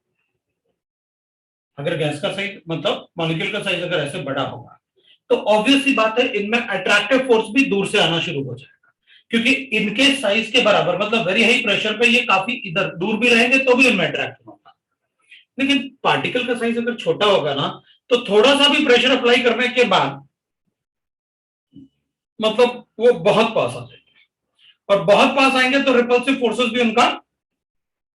अगर गैस का साइज मतलब मॉलिक्यूल का साइज अगर ऐसे बड़ा होगा, तो ऑब्वियस सी बात है इनमें अट्रैक्टिव फोर्स भी दूर से आना शुरू हो जाएगा। क्योंकि इनके साइज के बराबर मतलब वेरी हाई प्रेशर पे ये काफी इधर दूर भी रहेंगे तो भी इनमें अट्रैक्शन होगा। लेकिन पार्टिकल का साइज अगर छोटा होगा ना, तो थोड़ा सा भी प्रेशर अप्लाई करने के बाद मतलब वो बहुत पास आ जाएंगे, और बहुत पास आएंगे तो रिपल्सिव फोर्सेस भी उनका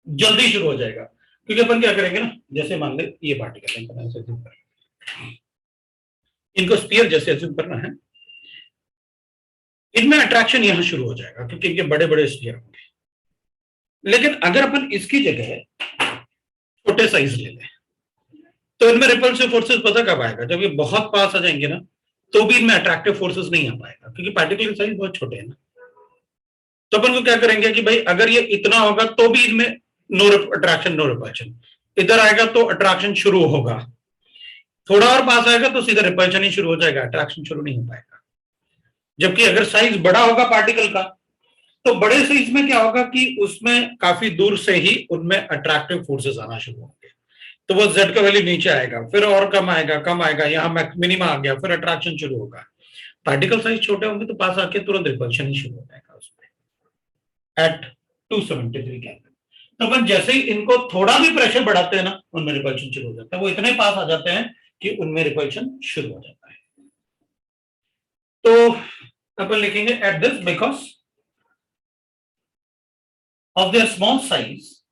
जल्दी शुरू हो जाएगा। क्योंकि अपन क्या करेंगे ना, जैसे मान ले ये पार्टिकल इनको स्फीयर जैसे अज्यूम करना है, इनमें अट्रैक्शन यहां शुरू हो जाएगा क्योंकि इनके बड़े बड़े स्फीयर होंगे। लेकिन अगर अपन इसकी जगह छोटे साइज ले लें, तो इनमें रिपल्सिव फोर्सेस पता कब आएगा, जब ये बहुत पास आ जाएंगे ना, तो भी इनमें अट्रैक्टिव फोर्सेस नहीं आ पाएगा क्योंकि पार्टिकल साइज बहुत छोटे हैं ना। तो अपन को क्या करेंगे कि भाई अगर ये इतना होगा तो भी इनमें नो अट्रैक्शन नो रिपल्शन, इधर आएगा तो अट्रैक्शन शुरू होगा, थोड़ा और पास आएगा तो सीधा रिपल्शन ही शुरू हो जाएगा, अट्रैक्शन शुरू नहीं हो पाएगा। जबकि अगर साइज बड़ा होगा पार्टिकल का तो बड़े साइज में क्या होगा कि उसमें काफी दूर से ही उनमें अट्रैक्टिव फोर्सेस आना शुरू होंगे, तो वो z का वैल्यू नीचे आएगा, फिर और कम आएगा, यहाँ मिनिमा आ गया, फिर अट्रैक्शन शुरू होगा। पार्टिकल साइज छोटे होंगे तो पास आके तुरंत रिपल्शन ही शुरू हो जाएगा उसमें एट 273 केल्विन। तो अपन जैसे ही इनको थोड़ा भी प्रेशर बढ़ाते हैं ना उनमें रिपल्शन शुरू हो जाता है, वो इतने पास आ जाते हैं कि उनमें रिपल्शन शुरू हो जाता है। तो अपन लिखेंगे at this because of their small size,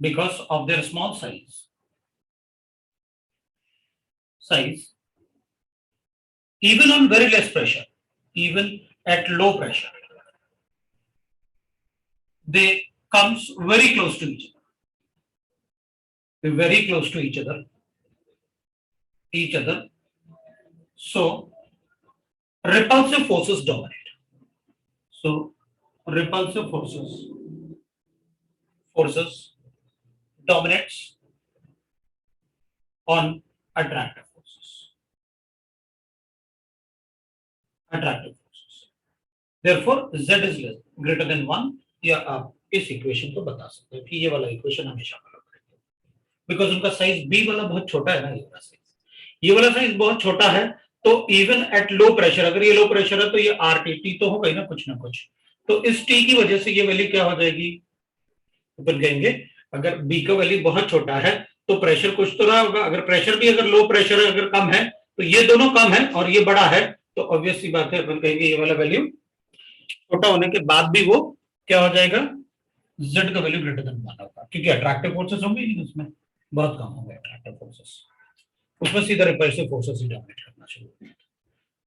because of their small size, even on very less pressure, even at low pressure, they comes very close to each other, very close to each other. So repulsive forces dominate. So repulsive forces dominates on attractive forces. Therefore z is greater than 1, या आप इस equation को बता सकते हैं कि ये वाला इक्वेशन हमेशा फॉलो करेंगे, बिकॉज उनका साइज b वाला बहुत छोटा है ना, ये वाला साइज बहुत छोटा है, तो इवन एट लो प्रेशर, अगर ये लो प्रेशर है तो ये RT तो होगा ही ना कुछ, तो इस T की वजह से ये वैल्यू क्या हो जाएगी, अपन कहेंगे अगर B का वैल्यू बहुत छोटा है तो प्रेशर कुछ तो रहा होगा, अगर प्रेशर भी अगर लो प्रेशर है, अगर कम है तो ये दोनों कम है और ये बड़ा है, तो ऑब्वियस सी बात है अपन कहेंगे ये वाला वैल्यू छोटा होने के बाद भी वो क्या हो जाएगा, Z का वैल्यू ग्रेटर देन 1 होगा, क्योंकि अट्रैक्टिव फोर्सेस होंगे ही उसमें, बहुत कम होंगे अट्रैक्टिव फोर्सेस, उसमें सीधा रिपल्सिव फोर्सेस ही डोमिनेट करना शुरू होंगे।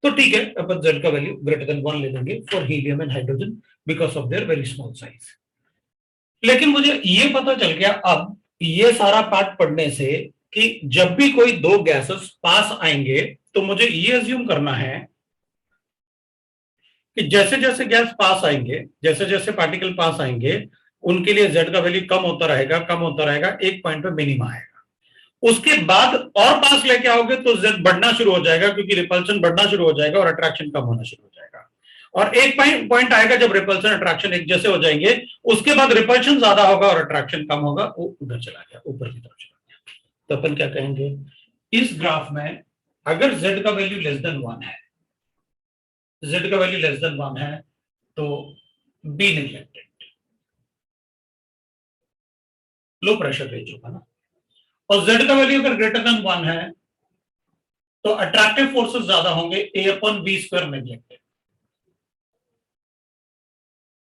तो ठीक है, अपन Z का वैल्यू ग्रेटर देन 1 ले लेंगे for helium and hydrogen because of their very small size. लेकिन मुझे ये पता चल गया अब ये सारा पार्ट पढ़ने से कि जब भी कोई दो गैसेस पास आएंगे तो मुझे ये अज्यूम करना है कि जैसे जैसे गैस पास आएंगे, जैसे जैसे पार्टिकल पास आएंगे, उनके लिए Z का वैल्यू कम होता रहेगा, एक पॉइंट पे मिनिमा आएगा, उसके बाद और पास लेके आओगे तो Z बढ़ना शुरू हो जाएगा क्योंकि रिपल्शन बढ़ना शुरू हो जाएगा और अट्रैक्शन कम होना शुरू हो जाएगा, और एक पॉइंट आएगा जब रिपल्शन अट्रैक्शन एक जैसे हो जाएंगे, उसके बाद रिपल्शन ज्यादा होगा और अट्रैक्शन कम होगा, वो उधर चला गया, ऊपर की तरफ चला गया। तो अपन क्या कहेंगे, इस ग्राफ में अगर Z का वैल्यू लेस देन 1 है, Z का वैल्यू लेस देन 1 है तो be neglected, low pressure range होगा ना, और Z का वैल्यू अगर ग्रेटर देन 1 है तो अट्रैक्टिव फोर्सेस ज्यादा होंगे, A/V² निग्लेक्टेड,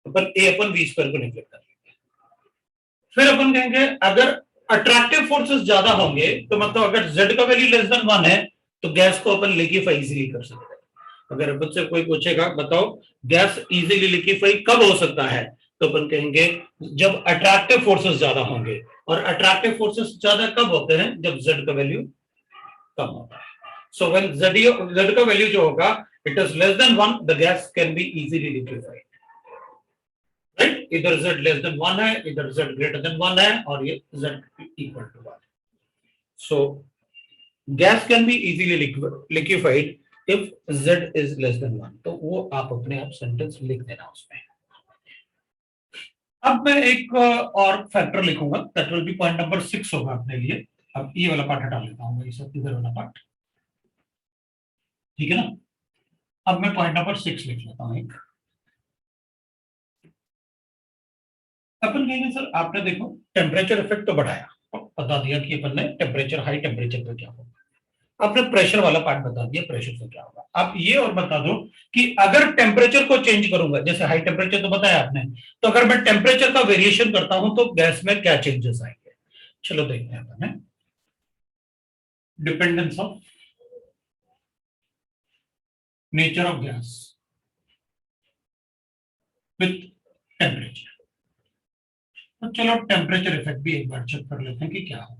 अपन A/V² को निग्लेक्ट कर लेंगे। फिर अपन कहेंगे अगर अट्रैक्टिव फोर्सेस ज्यादा होंगे तो मतलब अगर Z का वैल्यू लेस देन 1 है तो गैस को अपन लिक्विफाई इजीली कर सकते हैं। अगर अपन से कोई पूछेगा बताओ गैस इजीली लिक्विफाई कब हो सकता है, तो अपन कहेंगे जब अट्रैक्टिव फोर्सेस ज्यादा होंगे, और अट्रैक्टिव फोर्सेस ज्यादा कब होते हैं, जब Z का वैल्यू कम होता है। सो व्हेन Z का वैल्यू जो होगा it is less than 1, the gas can be easily liquefied, right, इधर Z लेस देन 1 है, इधर Z ग्रेटर देन 1 है, और ये Z equal to 1। So gas can be easily liquefied if Z is less than 1, तो वो आप अपने आप सेंटेंस लिख देना उसमें। अब मैं एक और फैक्टर लिखूंगा, that will be point number 6 होगा अपने लिए। अब ये वाला पार्ट हटा लेता हूं, ये सब इधर वाला पार्ट, ठीक है ना। अब मैं पॉइंट नंबर 6 लिख लेता हूं एक। अपन कहेंगे सर आपने देखो टेम्परेचर इफेक्ट तो बढ़ाया, बता दिया कि अपन ने टेम्परेचर, हाई टेम्परेचर पे क्या होगा, आपने प्रेशर वाला पार्ट बता दिया प्रेशर से क्या होगा। आप ये और बता दो कि अगर टेम्परेचर को चेंज करूंगा, जैसे हाई टेम्परेचर तो बताया आपने, तो अगर मैं टेम्परेचर का वेरिएशन करता हूं तो गैस में क्या चेंजेस आएंगे। चलो देखते हैं अपन, dependence of nature of gas with temperature. तो चलो टेम्परेचर इफेक्ट भी एक बार चेक कर लेते हैं कि क्या होगा।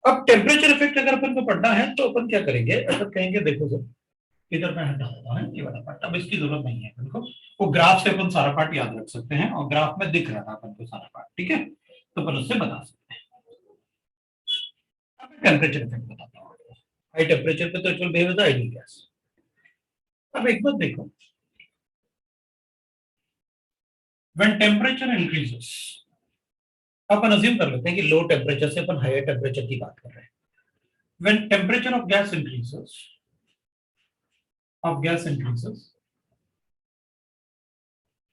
अब टेम्परेचर इफेक्ट अगर अपन को पढ़ना है तो अपन क्या करेंगे, अपन कहेंगे देखो सर, इधर मैं हटा देता हूं ये वाला पार्ट, अब इसकी जरूरत नहीं है अपन को, वो ग्राफ से अपन सारा पार्ट याद रख सकते हैं और ग्राफ में दिख रहा था अपन को सारा पार्ट, ठीक है, तो अपन उससे बता सकते हैं। अब टेम्परेचर इफेक्ट बताता हूँ, हाई टेम्परेचर पे तो it will behave as ideal gas. अब एक बात देखो, व्हेन टेम्परेचर इंक्रीजेस, अपन अज्यूम कर लेते हैं कि लो टेम्परेचर से अपन हायर टेम्परेचर की बात कर रहे हैं। When temperature of gas increases,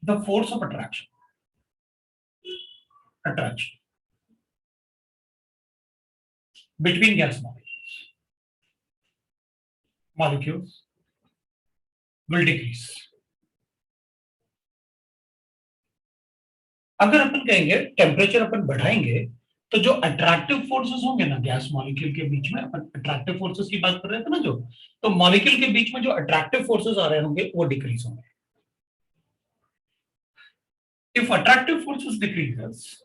the force of attraction between gas molecules will decrease। अगर अपन कहेंगे टेम्परेचर अपन बढ़ाएंगे तो जो अट्रैक्टिव फोर्सेस होंगे ना गैस मॉलिक्यूल के बीच में, अपन अट्रैक्टिव फोर्सेस की बात कर रहे थे ना जो, तो मॉलिक्यूल के बीच में जो अट्रैक्टिव फोर्सेस आ रहे होंगे वो डिक्रीज होंगे। If attractive forces decreases,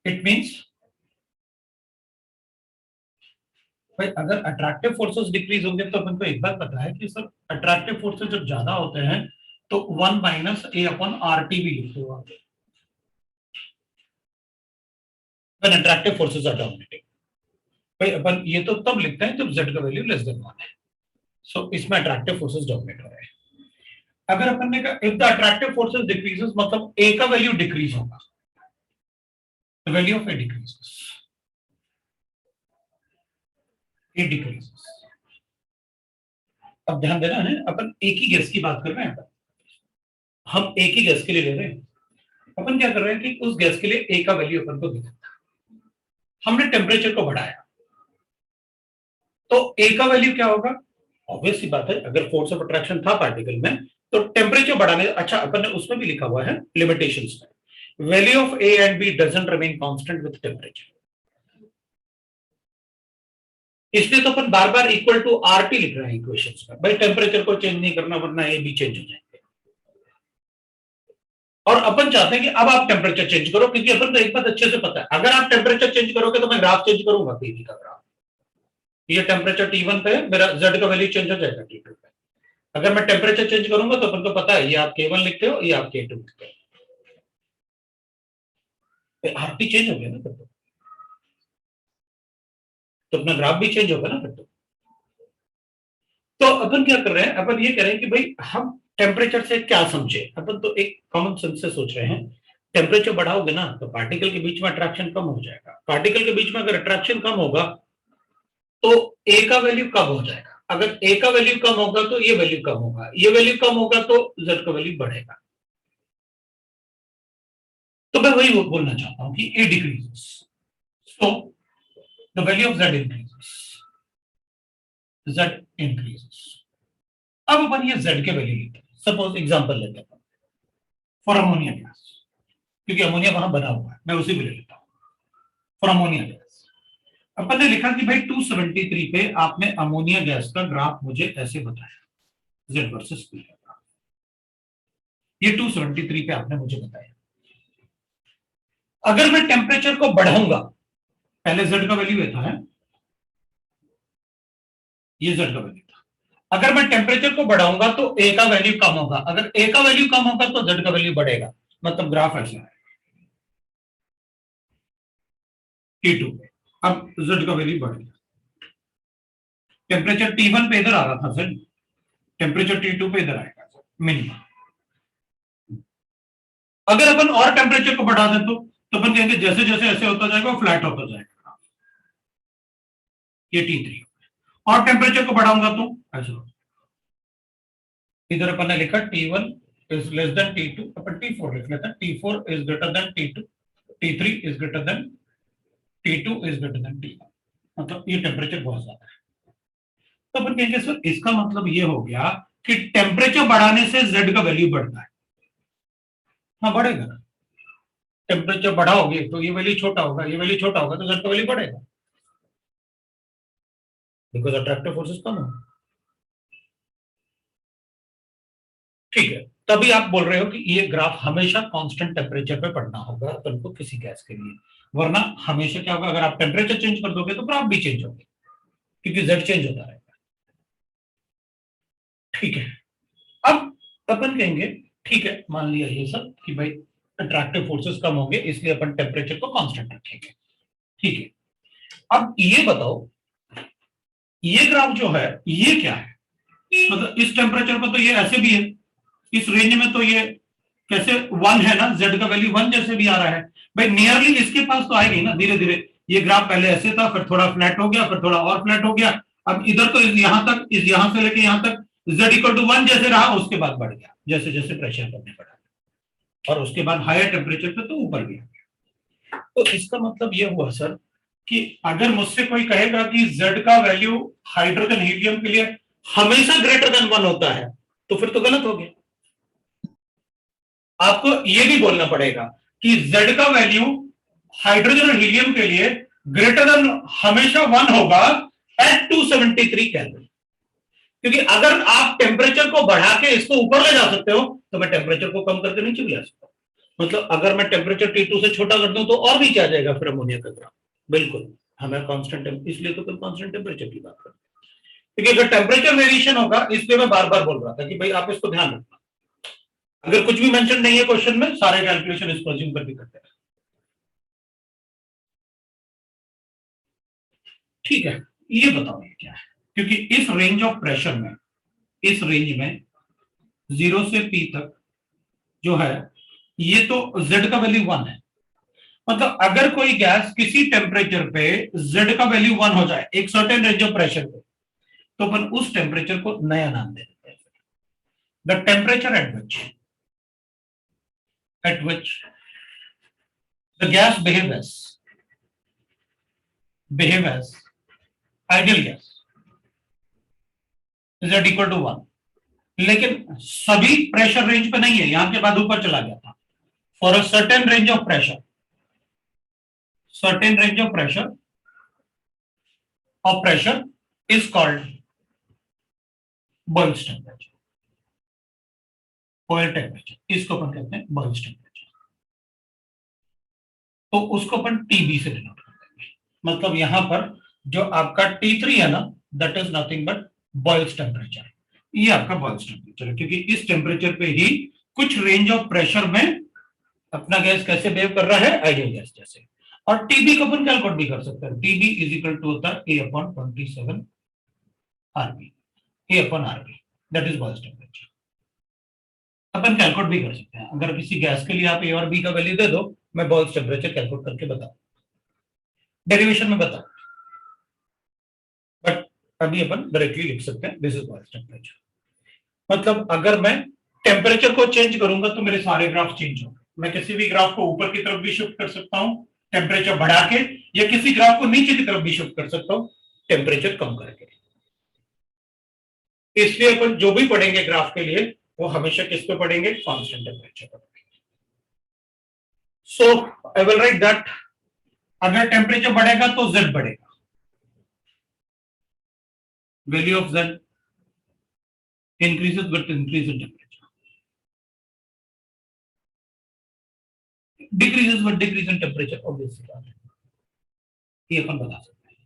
it means भाई अगर अट्रैक्टिव फोर्सेस डिक्रीज होंगे तो अपन को एक बात पता है कि सर अट्रैक्टिव फोर्सेस जब ज्यादा होते हैं तो 1 minus A upon R T भी लिखते हो आप, when attractive forces are dominating. भाई अपन ये तो तब लिखते हैं जब z का वैल्यू लेस देन 1 है, सो इसमें अट्रैक्टिव फोर्सेस डोमिनेट हो रहे हैं। अगर अपन ने कहा if the attractive forces decreases, मतलब ए का वैल्यू डिक्रीज होगा, the value of A decreases, A decreases. अब ध्यान देना है, अपन एक ही गैस की बात कर रहे हैं, हम एक ही गैस के लिए ले रहे हैं। अपन क्या कर रहे हैं कि उस गैस के लिए ए का वैल्यू अपन को दिया, हमने टेम्परेचर को बढ़ाया तो ए का वैल्यू क्या होगा, ऑब्वियस सी बात है, अगर फोर्स ऑफ अट्रैक्शन था पार्टिकल में तो टेम्परेचर बढ़ाने, अच्छा अपन ने उसमें भी लिखा हुआ है लिमिटेशंस में, value of A and B doesn't remain constant with temperature, इसलिए तो अपन बार बार इक्वल टू आरटी लिख रहे हैं इक्वेशंस में, भाई टेम्परेचर को चेंज नहीं करना वरना ए भी चेंज हो जाएंगे। और अपन चाहते हैं कि अब आप टेम्परेचर चेंज करो, क्योंकि अपन को एक बात अच्छे से पता है, अगर आप टेम्परेचर चेंज करोगे तो मैं ग्राफ चेंज करूंगा पीवी का ग्राफ, ये टेम्परेचर T1 पे है, मेरा Z का वैल्यू चेंज हो जाएगा T2 पे। अगर मैं टेम्परेचर चेंज करूंगा तो अपन को पता है ये आप K1 लिखते हो, ये आप K2 लिखते हो, आरटी चेंज हो गया ना, तो अपना ग्राफ भी चेंज होगा ना फिर तो अपन क्या कर रहे हैं, अपन ये कह रहे हैं कि भाई हम टेम्परेचर से क्या समझे, अपन तो एक कॉमन सेंस से सोच रहे हैं, टेम्परेचर बढ़ाओगे ना तो पार्टिकल के बीच में अट्रैक्शन कम हो जाएगा, पार्टिकल के बीच में अगर अट्रैक्शन कम होगा तो ए का वैल्यू कम हो जाएगा, अगर ए का वैल्यू कम होगा तो ये वैल्यू कम होगा, ये वैल्यू कम होगा तो जेड का वैल्यू बढ़ेगा। तो मैं वही बोलना चाहता हूं कि A decreases, so the value of Z increases, Z increases. अब अपन ये जेड के वैल्यू लेते हैं, सपोज एग्जांपल लेते हैं फॉर अमोनिया गैस, क्योंकि अमोनिया वहां बना हुआ है, मैं उसी को ले लेता हूं फॉर अमोनिया गैस। अपन ने लिखा कि भाई 273 पे आपने अमोनिया गैस का ग्राफ मुझे ऐसे बताया, जेड वर्सेस पी का ग्राफ, ये 273 पे आपने मुझे बताया। अगर मैं टेम्परेचर को बढ़ाऊंगा, पहले जेड का वैल्यू था है, ये जेड का वैल्यू था, अगर मैं टेम्परेचर को बढ़ाऊंगा तो ए का वैल्यू कम होगा, अगर ए का वैल्यू कम होगा तो जेड का वैल्यू बढ़ेगा, मतलब ग्राफ ऐसा है T2 पे, अब जेड का वैल्यू बढ़ गया, टेम्परेचर T1 पे इधर आ रहा था जेड, टेम्परेचर T2 पे इधर आएगा मिनिमम। अगर अपन और टेम्परेचर को बढ़ा दें तो अपन कहेंगे जैसे जैसे ऐसे होता जाएगा फ्लैट होता जाएगा, ये T3, और टेम्परेचर को बढ़ाऊंगा तो ऐसा, इधर अपन ने लिखा T1 is less then T2, upon T4 लिख लेते हैं, T4 is greater than T2, T3 is greater than T2 is greater than T1, मतलब ये टेम्परेचर बहुत ज्यादा है। तो अपन कहेंगे सर इसका मतलब ये हो गया कि टेम्परेचर बढ़ाने से जेड का वैल्यू बढ़ता है, हाँ बढ़ेगा ना, टेम्परेचर बढ़ाओगे तो ये वैल्यू छोटा होगा, ये वैल्यू छोटा होगा तो जेड का वैल्यू बढ़ेगा, बिकॉज अट्रैक्टिव फोर्सेस कम होगा। ठीक है, तभी आप बोल रहे हो कि ये ग्राफ हमेशा कांस्टेंट टेम्परेचर पे पढ़ना होगा अपन को किसी गैस के लिए, वरना हमेशा क्या होगा, अगर आप टेम्परेचर चेंज कर दोगे तो ग्राफ भी चेंज होगा, क्योंकि जेड चेंज होता रहेगा। ठीक है, अब अपन कहेंगे ठीक है, मान लिया ये सब कि भाई अट्रैक्टिव फोर्सेस कम होंगे, इसलिए अपन टेम्परेचर को कांस्टेंट रखेंगे। ठीक है, अब ये बताओ, ये ग्राफ जो है ये क्या है, मतलब इस टेम्परेचर पर तो ये ऐसे भी है, इस रेंज में तो ये कैसे 1 है ना, जेड का वैल्यू 1 जैसे भी आ रहा है भाई, नियरली इसके पास तो आएगी ना धीरे धीरे। ये ग्राफ पहले ऐसे था, फिर थोड़ा फ्लैट हो गया, फिर थोड़ा और फ्लैट हो गया, अब इधर तो यहां तक, इस यहां से लेके यहां तक जेड इक्वल टू 1 जैसे रहा, उसके बाद बढ़ गया जैसे जैसे प्रेशर बढ़ने पड़ा, और उसके बाद हायर टेम्परेचर पे तो ऊपर गया। तो इसका मतलब ये हुआ सर कि अगर मुझसे कोई कहेगा कि जेड का वैल्यू हाइड्रोजन हीलियम के लिए हमेशा ग्रेटर देन 1 होता है, तो फिर तो गलत हो गया। आपको यह भी बोलना पड़ेगा कि जेड का वैल्यू हाइड्रोजन और हीलियम के लिए ग्रेटर देन हमेशा 1 होगा एट 273 केल्विन, क्योंकि अगर आप टेम्परेचर को बढ़ा के इसको ऊपर ले जा सकते हो तो मैं टेम्परेचर को कम करके नीचे भी ला सकता हूं। मतलब अगर मैं टेम्परेचर T2 से छोटा कर दूं तो और नीचे आ जाएगा फिर अमोनिया का ग्राफ। बिल्कुल, हमें कांस्टेंट, इसलिए तो फिर कांस्टेंट टेम्परेचर की बात करते हैं, क्योंकि अगर टेम्परेचर वेरिएशन होगा, इसलिए मैं बार बार बोल रहा था कि भाई आप इसको ध्यान रखना, अगर कुछ भी मेंशन नहीं है क्वेश्चन में, सारे कैलकुलेशन इसको अज्यूम करके करते हैं। ठीक है, ये बताओ ये क्या है, क्योंकि इस रेंज ऑफ प्रेशर में, इस रेंज में 0 से P तक जो है, ये तो Z का वैल्यू 1 है, मतलब अगर कोई गैस किसी टेम्परेचर पे Z का वैल्यू 1 हो जाए एक सर्टेन रेंज ऑफ प्रेशर पे, तो अपन उस टेम्परेचर को नया नाम दे देते हैं, the temperature at which the gas behave as ideal gas Z equal to 1। लेकिन सभी प्रेशर रेंज पे नहीं है, यहां के बाद ऊपर चला गया था, for a certain range of pressure, certain range of pressure is called Boyle's temperature, Boyle temperature, इसको अपन कहते हैं Boyle's temperature। तो उसको अपन TB से डिनोट करते हैं, मतलब यहां पर जो आपका T3 है ना, that is nothing but Boyle's temperature, ये आपका Boyle's temperature है, क्योंकि इस टेम्परेचर पे ही कुछ रेंज ऑफ प्रेशर में अपना गैस कैसे बिहेव कर रहा है, आइडियल गैस जैसे। और टीबी को अपन कैलकुलेट भी कर सकते हैं, टीबी इज इक्वल टू होता है A/27 RB, A/RB, that is Boyle's temperature. अपन कैलकुलेट भी कर सकते हैं, अगर किसी गैस के लिए आप ए और बी का वैल्यू दे दो, मैं बॉयल्स टेम्परेचर कैलकुलेट करके बताऊं, डेरिवेशन में बताऊं, बट अभी अपन डायरेक्टली लिख सकते हैं दिस इज बॉयल्स टेम्परेचर। मतलब अगर मैं टेम्परेचर को चेंज करूंगा तो मेरे सारे ग्राफ चेंज होंगे, मैं किसी भी ग्राफ को ऊपर की तरफ भी शिफ्ट कर सकता हूं टेम्परेचर बढ़ा के, या किसी ग्राफ को नीचे की तरफ भी शिफ्ट कर सकता हूं टेम्परेचर कम करके। इसलिए अपन जो भी पढ़ेंगे ग्राफ के लिए वो हमेशा किस पे पढ़ेंगे, कांस्टेंट टेम्परेचर पर। सो आई विल राइट दैट अगर टेम्परेचर बढ़ेगा तो Z बढ़ेगा, value of Z increases with increase in temperature, decreases with decrease in temperature, obviously बात है, ये अपन बता सकते हैं।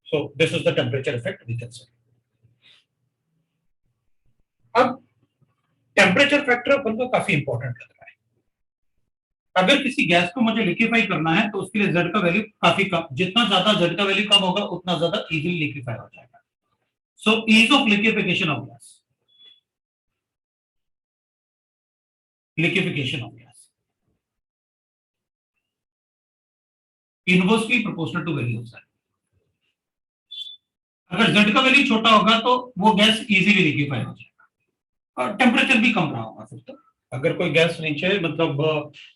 So this is the temperature effect we can say। अब टेम्परेचर फैक्टर अपन को काफी इंपॉर्टेंट लग रहा है, अगर किसी गैस को मुझे लिक्विफाई करना है तो उसके लिए Z का वैल्यू काफी कम, जितना ज्यादा Z का वैल्यू कम होगा उतना ज्यादा इजीली लिक्विफाई हो जाएगा। So ease of liquefaction of gas, liquefaction of gas inversely proportional to value of Z। अगर Z का वैल्यू छोटा होगा तो वो गैस इजीली लिक्विफाई हो जाएगा और टेम्परेचर भी कम रहा होगा। फिर तो अगर कोई गैस नीचे, मतलब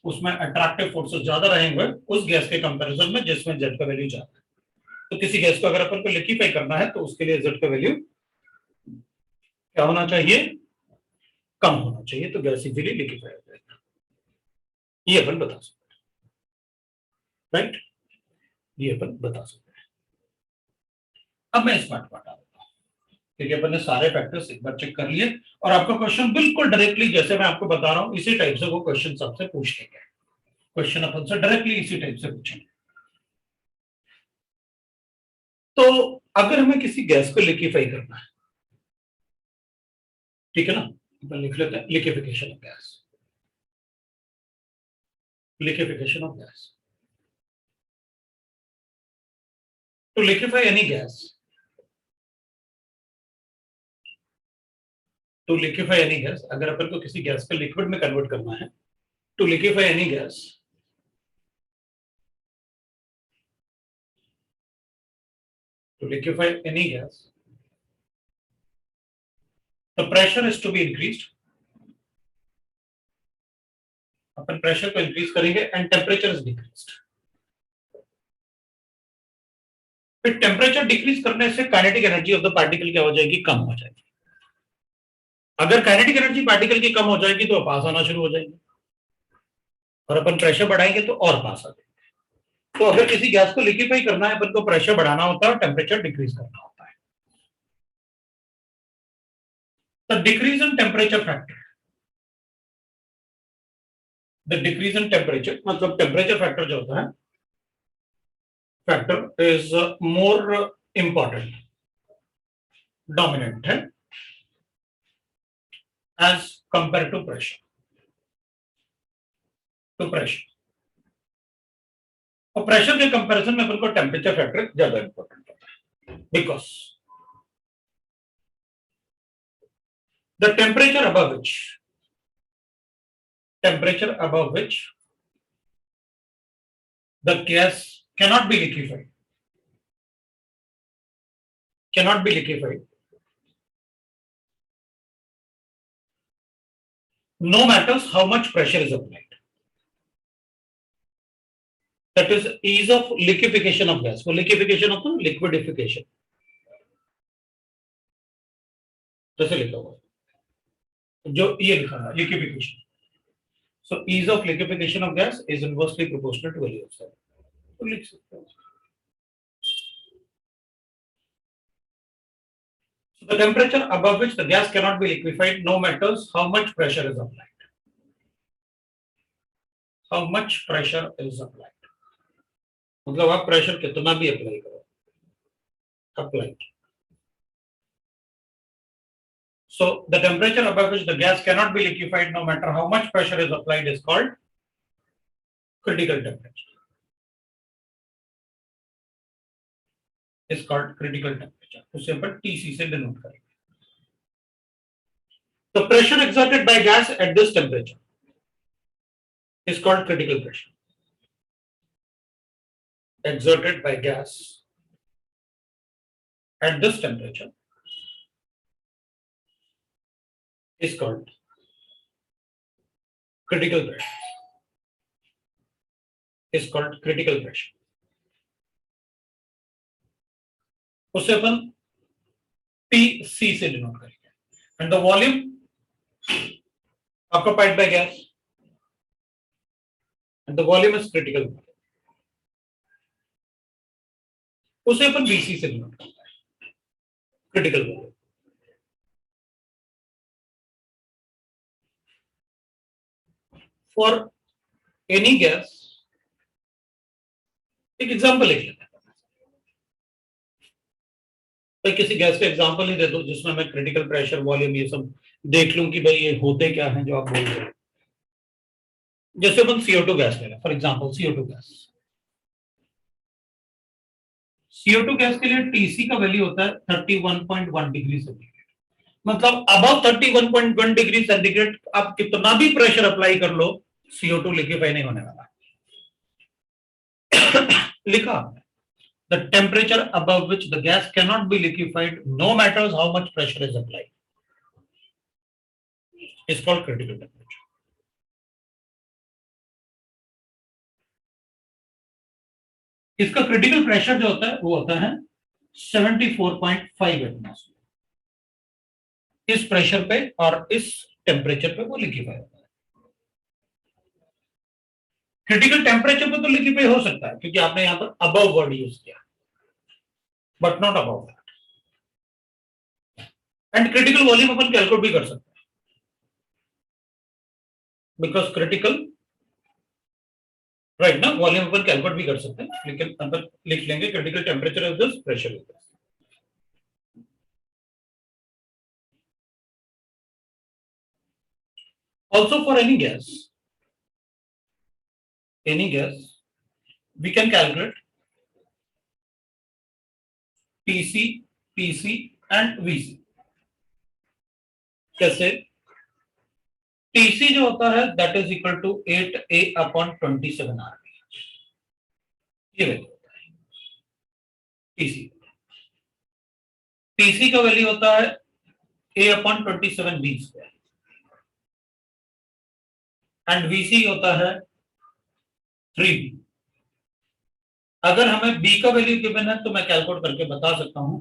उसमें अट्रैक्टिव फोर्सेस ज्यादा रहेंगे उस गैस के कंपैरिजन में जिसमें Z का वैल्यू ज्यादा है, तो किसी गैस को अगर अपन को लिक्विफाई करना है तो उसके लिए Z का वैल्यू क्या होना चाहिए, कम होना चाहिए, तो गैस इजीली लिक्विफाई हो जाएगा, ये अपन बता सकते हैं, राइट, ये अपन बता सकते हैं। अब मैं इस पार्ट को हटा देता हूं। क्योंकि अपन ने सारे फैक्टर्स एक बार चेक कर लिए और आपका क्वेश्चन बिल्कुल डायरेक्टली जैसे मैं आपको बता रहा हूं इसी टाइप से वो क्वेश्चन सबसे पूछ लेंगे। क्वेश्चन अपन से डायरेक्टली इसी टाइप से पूछेंगे। तो अगर हमें किसी गैस को लिक्विफाई करना है, ठीक है ना, अपन लिख लेते हैं liquefaction of gas, liquefaction of gas. To liquefy any gas, to liquefy any gas, अगर अपन को किसी गैस को लिक्विड में कन्वर्ट करना है, to liquefy any gas, to liquefy any gas, the pressure is to be increased. Upon pressure को increase करेंगे एंड टेम्परेचर इज डिक्रीज्ड। फिर टेम्परेचर डिक्रीज करने से kinetic energy of the particle क्या हो जाएगी, कम हो जाएगी। अगर काइनेटिक एनर्जी पार्टिकल की कम हो जाएगी तो पास आना शुरू हो जाएंगे और अपन प्रेशर बढ़ाएंगे तो और पास आ जाएंगे। तो अगर किसी गैस को लिक्विफाई करना है अपन को प्रेशर बढ़ाना होता है और टेम्परेचर डिक्रीज करना होता है। The decrease in temperature factor, the decrease in temperature मतलब टेम्परेचर फैक्टर जो होता है, factor is more important, dominant है as compare to pressure, to pressure. और प्रेशर के कंपैरिजन में अपन को टेम्परेचर फैक्टर ज्यादा इंपॉर्टेंट होता है because the temperature above which, temperature above which the gas cannot be liquefied, cannot be liquefied, no matters how much pressure is applied. That is ease of liquefaction of gas, वो liquefaction of the liquidification जैसे लिखा हुआ जो ये लिखा है liquefaction. So ease of liquefaction of gas is inversely proportional to value of cell. तो लिख सकते हैं। So the temperature above which the gas cannot be liquefied, no matters how much pressure is applied. How much pressure is applied. मतलब आप pressure कितना भी apply करो, applied. So the temperature above which the gas cannot be liquefied, no matter how much pressure is applied, is called critical temperature. Is called critical temperature. उसे अपन TC से denote करेंगे। The pressure exerted by gas at this temperature is called critical pressure. Exerted by gas at this temperature is called critical pressure. Is called critical pressure. उसे अपन TC से denote करेंगे and the volume occupied by gas and the volume is critical. उसे अपन BC से denote करते हैं, critical volume. For any gas, एक example लिख लेते हैं। तो किसी गैस का एग्जांपल ही दे दो जिसमें मैं क्रिटिकल प्रेशर, वॉल्यूम ये सब देख लूं कि भाई ये होते क्या हैं जो आप बोल रहे हो। जैसे अपन CO2 गैस ले लें for example, CO2 gas, CO2 gas के लिए TC का वैल्यू होता है 31.1 डिग्री सेंटीग्रेड। मतलब अबव 31.1 डिग्री सेंटीग्रेड आप कितना भी प्रेशर अप्लाई कर लो, CO2 लिक्विफाई नहीं होने वाला। लिखा the temperature above which the gas cannot be liquefied, no matters how much pressure is applied, is called critical temperature. इसका क्रिटिकल प्रेशर जो होता है वो होता है 74.5 एटमॉस्फेयर। इस प्रेशर पे और इस टेम्परेचर पे वो लिक्विफाई होता है। क्रिटिकल टेम्परेचर पे तो लिक्विफाई हो सकता है क्योंकि आपने यहां पर अबव वर्ड यूज किया, but not above that. And critical volume upon calculate भी कर सकते हैं, बिकॉज क्रिटिकल राइट ना, वॉल्यूम अपन कैलकुलेट भी कर सकते हैं, लेकिन अपन लिख लेंगे critical temperature is this, pressure is this. Also for any gas, we can calculate TC, PC and VC. कैसे? TC जो होता है that is equal to 8A upon 27 RB. ये वैल्यू होता है TC. TC का वैल्यू होता है A upon 27 B square. And VC होता है 3B. अगर हमें B का वैल्यू गिवन है तो मैं कैलकुलेट करके बता सकता हूं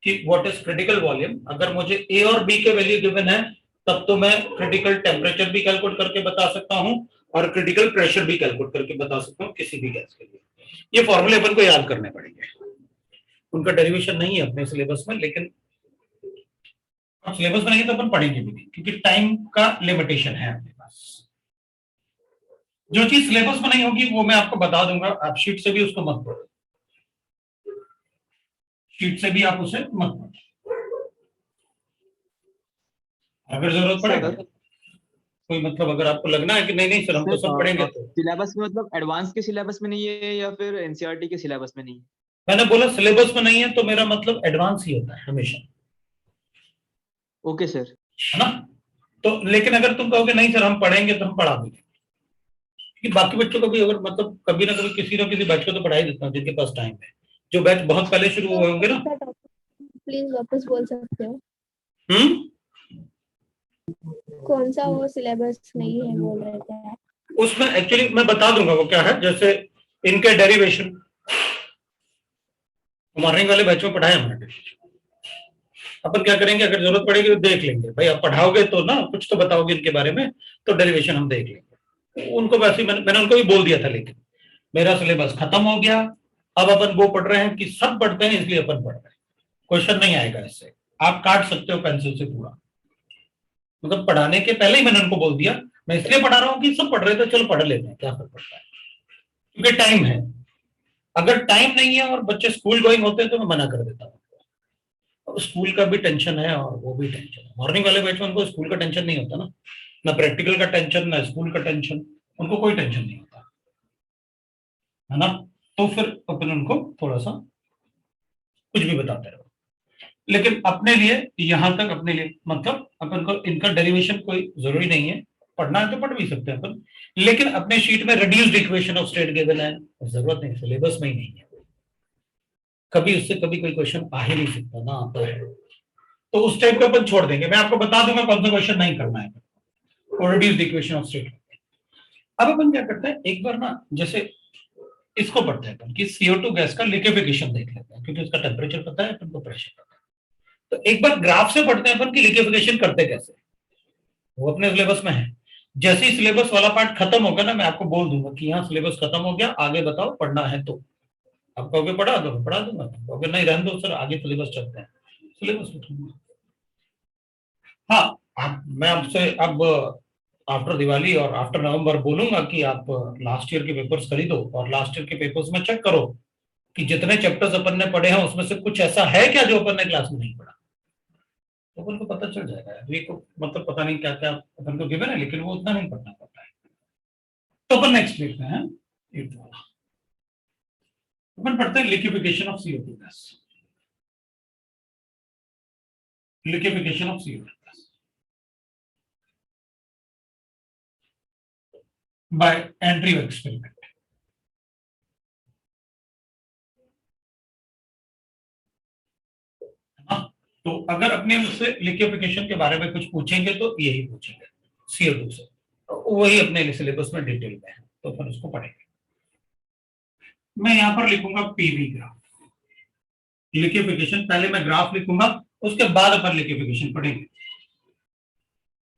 कि व्हाट इज क्रिटिकल वॉल्यूम. अगर मुझे A और B के वैल्यू गिवन है तब तो मैं क्रिटिकल टेम्परेचर भी कैलकुलेट करके बता सकता हूं और क्रिटिकल प्रेशर भी कैलकुलेट करके बता सकता हूं किसी भी गैस के लिए. ये फॉर्मूले अपन को याद करने पड़ेंगे, उनका डेरिवेशन नहीं है अपने सिलेबस में, लेकिन अब सिलेबस में नहीं तो अपन पढ़ेंगे भी नहीं, क्योंकि टाइम का लिमिटेशन है अपने पास. जो चीज सिलेबस में नहीं होगी वो मैं आपको बता दूंगा, आप शीट से भी उसको मत पढ़ो, शीट से भी आप उसे मत पढ़ो. अगर जरूरत पड़ेगा कोई, मतलब अगर आपको लगना है कि नहीं नहीं सर हम तो सब पढ़ेंगे, तो सिलेबस में मतलब एडवांस के सिलेबस में नहीं है या फिर एनसीईआरटी के सिलेबस में नहीं है? मैंने बोला सिलेबस में नहीं है तो मेरा मतलब एडवांस ही होता है हमेशा. Okay sir. है ना? तो लेकिन अगर तुम कहोगे नहीं सर हम पढ़ेंगे तो हम पढ़ा देंगे, क्योंकि बाकी बच्चों को भी अगर मतलब कभी ना कभी किसी न किसी बैच को तो पढ़ा ही देता हूँ जिनके पास टाइम है. जो बैच बहुत पहले शुरू हुए होंगे ना, प्लीज वापस बोल सकते हो? कौन सा वो सिलेबस नहीं है बोल रहे थे? उसमें एक्चुअली मैं बता दूंगा वो क्या है. जैसे इनके डेरिवेशन मॉर्निंग वाले बैच में पढ़ाए हमने. अपन क्या करेंगे, अगर जरूरत पड़ेगी तो देख लेंगे. भाई आप पढ़ाओगे तो ना कुछ तो बताओगे इनके बारे में, तो डेरिवेशन हम देख लेंगे. उनको वैसे मैंने उनको भी बोल दिया था, लेकिन मेरा सिलेबस खत्म हो गया. अब अपन वो पढ़ रहे हैं कि सब पढ़ते हैं इसलिए अपन पढ़ रहे हैं. क्वेश्चन नहीं आएगा इससे, आप काट सकते हो पेंसिल से पूरा. मतलब पढ़ाने के पहले ही मैंने उनको बोल दिया मैं इसलिए पढ़ा रहा हूँ कि सब पढ़ रहे थे, चलो पढ़ लेते हैं, क्या फर्क पड़ता है, क्योंकि टाइम है. अगर टाइम नहीं है और बच्चे स्कूल गोइंग होते हैं तो मैं मना कर देता हूँ. स्कूल का भी टेंशन है और वो भी टेंशन है. मॉर्निंग वाले बैच में उनको स्कूल का टेंशन नहीं होता ना प्रैक्टिकल का टेंशन, ना स्कूल का टेंशन, उनको कोई टेंशन नहीं होता है ना. तो फिर अपन उनको थोड़ा सा कुछ भी बताते रहो. लेकिन अपने लिए यहां तक, अपने लिए मतलब अपन को इनका डेरिवेशन कोई जरूरी नहीं है. पढ़ना है तो पढ़ भी सकते हैं अपन, लेकिन अपने शीट में reduced equation of state given है, जरूरत नहीं, सिलेबस में ही नहीं है. कभी उससे कभी कोई क्वेश्चन आ ही नहीं सकता ना, आता है तो उस टाइप का अपन छोड़ देंगे. मैं आपको बता दूंगा कौन सा क्वेश्चन नहीं करना है. Reduced equation of state. अब अपन क्या करते हैं, एक बार ना जैसे इसको पढ़ते हैं अपन कि CO2 गैस का लिक्विफिकेशन देख लेते हैं, क्योंकि उसका टेम्परेचर पता है, अपन को प्रेशर पता है. तो एक बार ग्राफ से पढ़ते हैं अपन कि लिक्विफिकेशन करते कैसे, वो अपने सिलेबस में है. जैसे ही सिलेबस वाला पार्ट खत्म होगा ना, मैं आपको बोल दूंगा कि यहाँ सिलेबस खत्म हो गया, आगे बताओ पढ़ना है तो. आप कहोगे पढ़ा दो, पढ़ा दूंगा. कहोगे नहीं रहने दो सर आगे सिलेबस चलते हैं, सिलेबस में. हाँ, मैं आपसे अब आफ्टर दिवाली और आफ्टर नवंबर बोलूंगा कि आप लास्ट ईयर के पेपर्स खरीदो और लास्ट ईयर के पेपर्स में चेक करो कि जितने चैप्टर्स अपन ने पढ़े हैं उसमें से कुछ ऐसा है क्या जो अपन ने क्लास में नहीं पढ़ा. तो अपन को पता चल जाएगा. अभी को मतलब पता नहीं क्या क्या अपन को गिवन है, लेकिन वो उतना नहीं पढ़ना पड़ता है. तो अपन नेक्स्ट देखते हैं. अपन पढ़ते हैं liquefaction of CO2 gas. Liquefaction of CO2 gas bye Andrew experiment. तो अगर अपने उससे लिक्विफिकेशन के बारे में कुछ पूछेंगे तो यही पूछेंगे CO2 से, तो वही अपने सिलेबस में डिटेल में है, तो अपन उसको पढ़ेंगे. मैं यहां पर लिखूंगा PV ग्राफ. लिक्विफिकेशन पहले मैं ग्राफ लिखूंगा, उसके बाद अपन लिक्विफिकेशन पढ़ेंगे.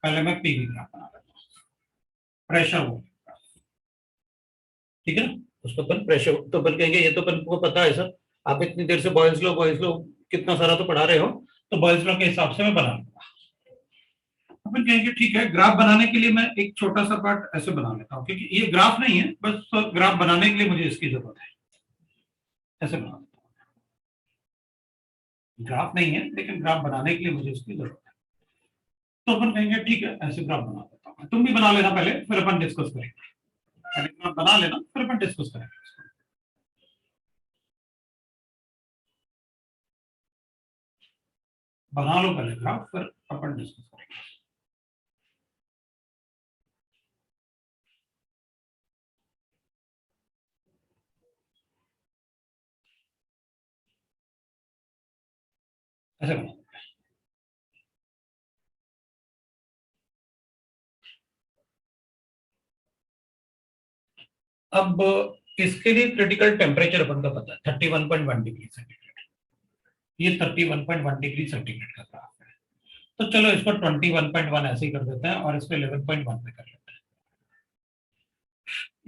पहले मैं PV ग्राफ बना लेता हूं, प्रेशर वो, ठीक है ना. उसको अपन प्रेशर तो अपन कहेंगे ये तो अपन को पता है सर, आप इतनी देर से बॉयल्स लो कितना सारा तो पढ़ा रहे हो, तो बॉयल्स लॉ के हिसाब से मैं बना लूंगा। अपन कहेंगे ठीक है, ग्राफ बनाने के लिए मैं एक छोटा सा पार्ट ऐसे बना लेता हूँ, क्योंकि ये ग्राफ नहीं है, बस ग्राफ बनाने के लिए मुझे इसकी जरूरत है। ऐसे बना लेता हूँ, ग्राफ नहीं है लेकिन ग्राफ बनाने के लिए मुझे इसकी जरूरत है। तो अपन कहेंगे ठीक है, ऐसे ग्राफ बना देता हूँ, तुम भी बना लेना पहले, फिर अपन डिस्कस करेंगे। पहले ग्राफ बना लेना, फिर अपन डिस्कस करेंगे। बना लो पहले ग्राफ, फिर अपन डिस्कस करेंगे। ऐसे बना। अब इसके लिए क्रिटिकल टेम्परेचर अपन का पता है 31.1 डिग्री सेंटीग्रेड। ये 31.1 डिग्री सेंटीग्रेड का ग्राफ है। तो चलो इसको 21.1 ऐसे ही कर देते हैं और इसको 11.1 पे कर लेते हैं।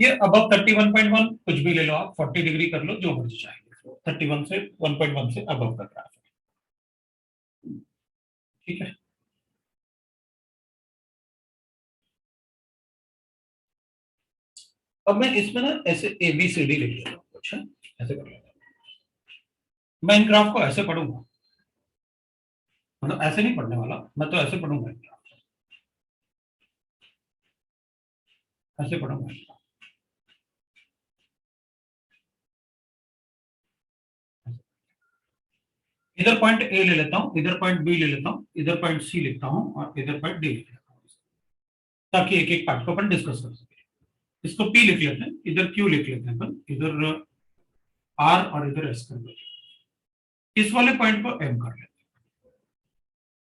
ये अबव 31.1 कुछ भी ले लो आप, 40 डिग्री कर लो, जो मर्जी चाहिए। 31 से 1.1 से अबव का ग्राफ है, ठीक है। अब मैं इसमें ना ऐसे ABCD लिख लेता हूँ कुछ, ऐसे कर लेता हूँ। मैं इन ग्राफ को ऐसे पढ़ूंगा, मतलब ऐसे नहीं पढ़ने वाला, मैं तो ऐसे पढ़ूंगा, ऐसे पढ़ूंगा। इधर पॉइंट ए ले लेता हूँ, इधर पॉइंट बी ले लेता हूँ, इधर पॉइंट सी लिखता हूँ और इधर पॉइंट डी लिख लेता हूँ, ताकि एक एक पार्ट को अपन डिस्कस कर सके। इसको पी लिख लेते हैं, इधर क्यू लिख लेते हैं अपन, इधर आर और इधर एस कर लेते हैं। इस वाले पॉइंट को एम कर लेते हैं।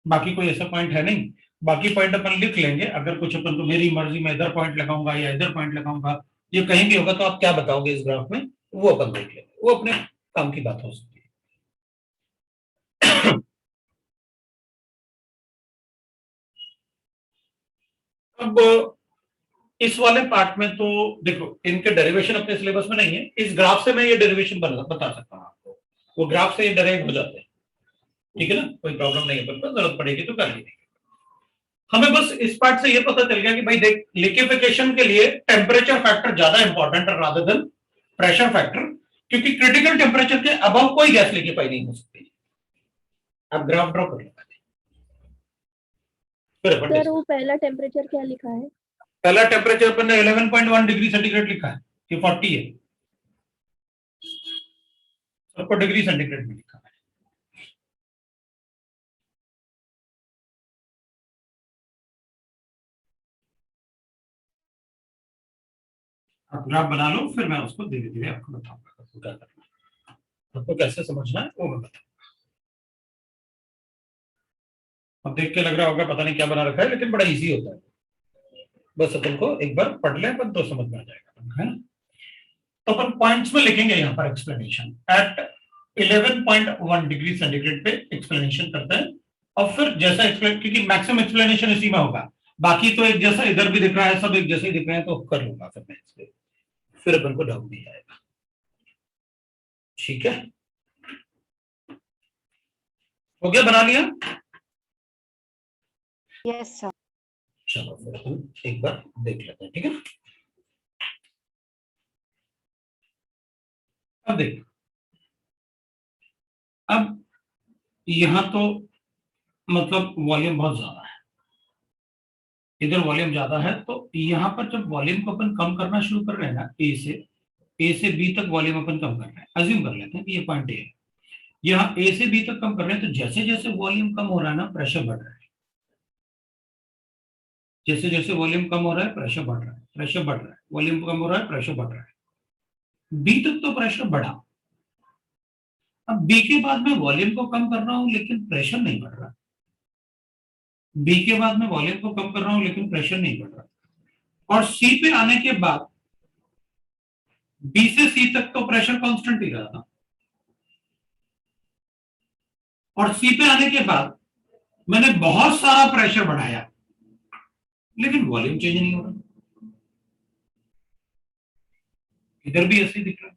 बाकी कोई ऐसा पॉइंट है नहीं, बाकी पॉइंट अपन लिख लेंगे। अगर कुछ अपन को मेरी मर्जी में इधर पॉइंट लगाऊंगा या इधर पॉइंट लगाऊंगा, ये कहीं भी होगा तो आप क्या बताओगे इस ग्राफ में, वो अपन देख लेंगे, वो अपने काम की बात हो सकती है। अब इस वाले पार्ट में तो देखो, इनके डेरिवेशन अपने सिलेबस में नहीं है। इस ग्राफ से मैं ये डेरिवेशन बता सकता हूँ आपको, वो ग्राफ से ये डेराइव हो जाते हैं, ठीक है ना, कोई प्रॉब्लम नहीं है। पर जरूरत पड़ेगी तो कर लेंगे। हमें बस इस पार्ट से ये पता चल गया कि भाई देख, लिक्विफिकेशन के लिए टेम्परेचर फैक्टर ज्यादा इंपॉर्टेंट है रादर देन प्रेशर फैक्टर, क्योंकि क्रिटिकल टेम्परेचर के अबव कोई गैस लिक्विफाई नहीं हो सकती। अब ग्राफ ड्रॉ कर लेते हैं, फिर अपन सर वो पहला टेम्परेचर क्या लिखा है? पहला टेम्परेचर पर 11.1 डिग्री सेंटीग्रेड लिखा है, ये 40 है, सबको डिग्री सेंटीग्रेड में लिखा है। आप ग्राफ बना लो, फिर मैं उसको धीरे धीरे आपको बताऊंगा आपको क्या करना है, आपको कैसे समझना है वो मैं बताऊंगा। अब देख के लग रहा होगा पता नहीं क्या बना रखा है, लेकिन बड़ा इजी होता है, बस अपन को एक बार पढ़ ले अपन तो समझ में आ जाएगा, है ना। तो अपन पॉइंट्स में लिखेंगे यहाँ पर एक्सप्लेनेशन एट 11.1 डिग्री सेंटीग्रेड पे एक्सप्लेनेशन करते हैं। और फिर जैसा एक्सप्लेन, क्योंकि मैक्सिमम एक्सप्लेनेशन इसी में होगा, बाकी तो एक जैसा इधर भी दिख रहा है, सब एक जैसे ही दिख रहे हैं, तो कर लूंगा फिर मैं इसलिए, फिर अपन को डाउट नहीं आएगा, ठीक है। हो गया, बना लिया? Yes sir. चलो फिर अपन एक बार देख लेते हैं, ठीक है। अब देख, अब यहां तो मतलब वॉल्यूम बहुत ज्यादा है, इधर वॉल्यूम ज्यादा है, तो यहां पर जब वॉल्यूम को अपन कम करना शुरू कर रहे हैं ना, ए से बी तक वॉल्यूम अपन कम कर रहे हैं, अज्यूम कर लेते हैं कि ये पॉइंट ए है, यहाँ ए से बी तक कम कर रहे हैं, तो जैसे जैसे वॉल्यूम कम हो रहा है ना, प्रेशर बढ़ रहा है। जैसे जैसे वॉल्यूम कम हो रहा है, प्रेशर बढ़ रहा है, प्रेशर बढ़ रहा है, वॉल्यूम कम हो रहा है, प्रेशर बढ़ रहा है। बी तक तो प्रेशर बढ़ा, अब बी के बाद में वॉल्यूम को कम कर रहा हूं लेकिन प्रेशर नहीं बढ़ रहा, बी के बाद में वॉल्यूम को कम कर रहा हूं लेकिन प्रेशर नहीं बढ़ रहा। और सी पे आने के बाद बी से सी तक तो प्रेशर कांस्टेंट ही रहा था, और सी पे आने के बाद मैंने बहुत सारा प्रेशर बढ़ाया लेकिन वॉल्यूम चेंज नहीं हो रहा। इधर भी ऐसे दिख रहा है,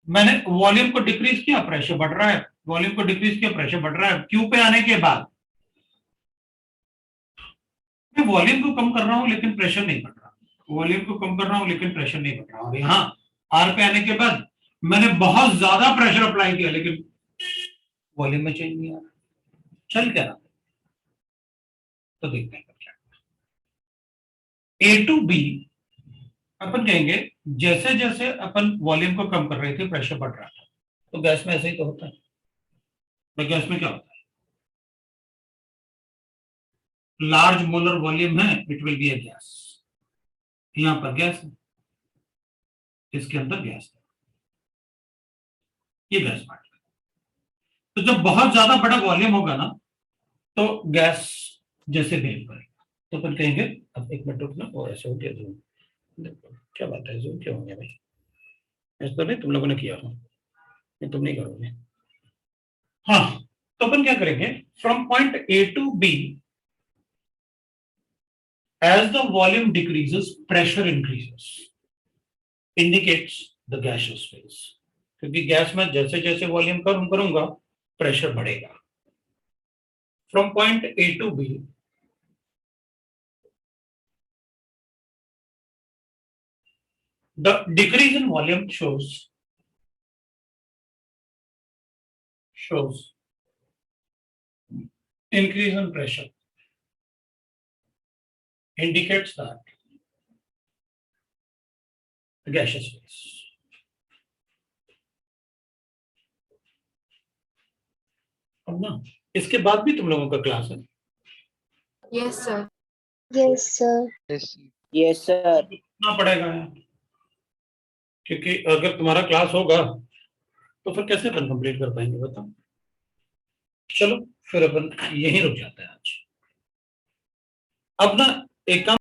मैंने वॉल्यूम को डिक्रीज किया, प्रेशर बढ़ रहा है, वॉल्यूम को डिक्रीज किया, प्रेशर बढ़ रहा है। क्यू पे आने के बाद मैं वॉल्यूम को कम कर रहा हूं लेकिन प्रेशर नहीं बढ़ रहा, वॉल्यूम को कम कर रहा हूं लेकिन प्रेशर नहीं बढ़ रहा। और यहाँ आर पे आने के बाद मैंने बहुत ज्यादा प्रेशर अप्लाई किया लेकिन वॉल्यूम में चेंज नहीं आ रहा, चल क्या रहा? तो देखते हैं क्या। ए टू बी अपन कहेंगे जैसे जैसे अपन वॉल्यूम को कम कर रहे थे प्रेशर बढ़ रहा था, तो गैस में ऐसे ही तो होता है। तो गैस में क्या होता है, लार्ज मोलर वॉल्यूम है, it will be A gas. यहां पर गैस है, इसके अंदर गैस है, ये गैस पार्ट है। तो जब बहुत ज्यादा बड़ा वॉल्यूम होगा ना तो गैस जैसे बिहेव करेगा। तो अपन कहेंगे, अब एक मिनट रुकना, वो ऐसे हो गया जूम, देखो क्या बात है, जूम क्यों हो गया भाई? ऐसा तो नहीं तुम लोगों ने किया हो, नहीं तुम नहीं करोगे। हाँ, तो अपन क्या करेंगे, from point A to B as the volume decreases pressure increases indicates the gaseous phase, क्योंकि गैस में जैसे जैसे वॉल्यूम कम करूंगा प्रेशर बढ़ेगा। From point A to B the decrease in volume shows increase in pressure, indicates that the gaseous phase. अब ना इसके बाद भी तुम लोगों का क्लास है। Yes, sir. Yes sir. Yes sir. ना पड़ेगा यार, क्योंकि अगर तुम्हारा क्लास होगा तो फिर कैसे अपन कंप्लीट कर पाएंगे बताओ। चलो फिर अपन यहीं रुक जाते हैं आज। अब ना एक काम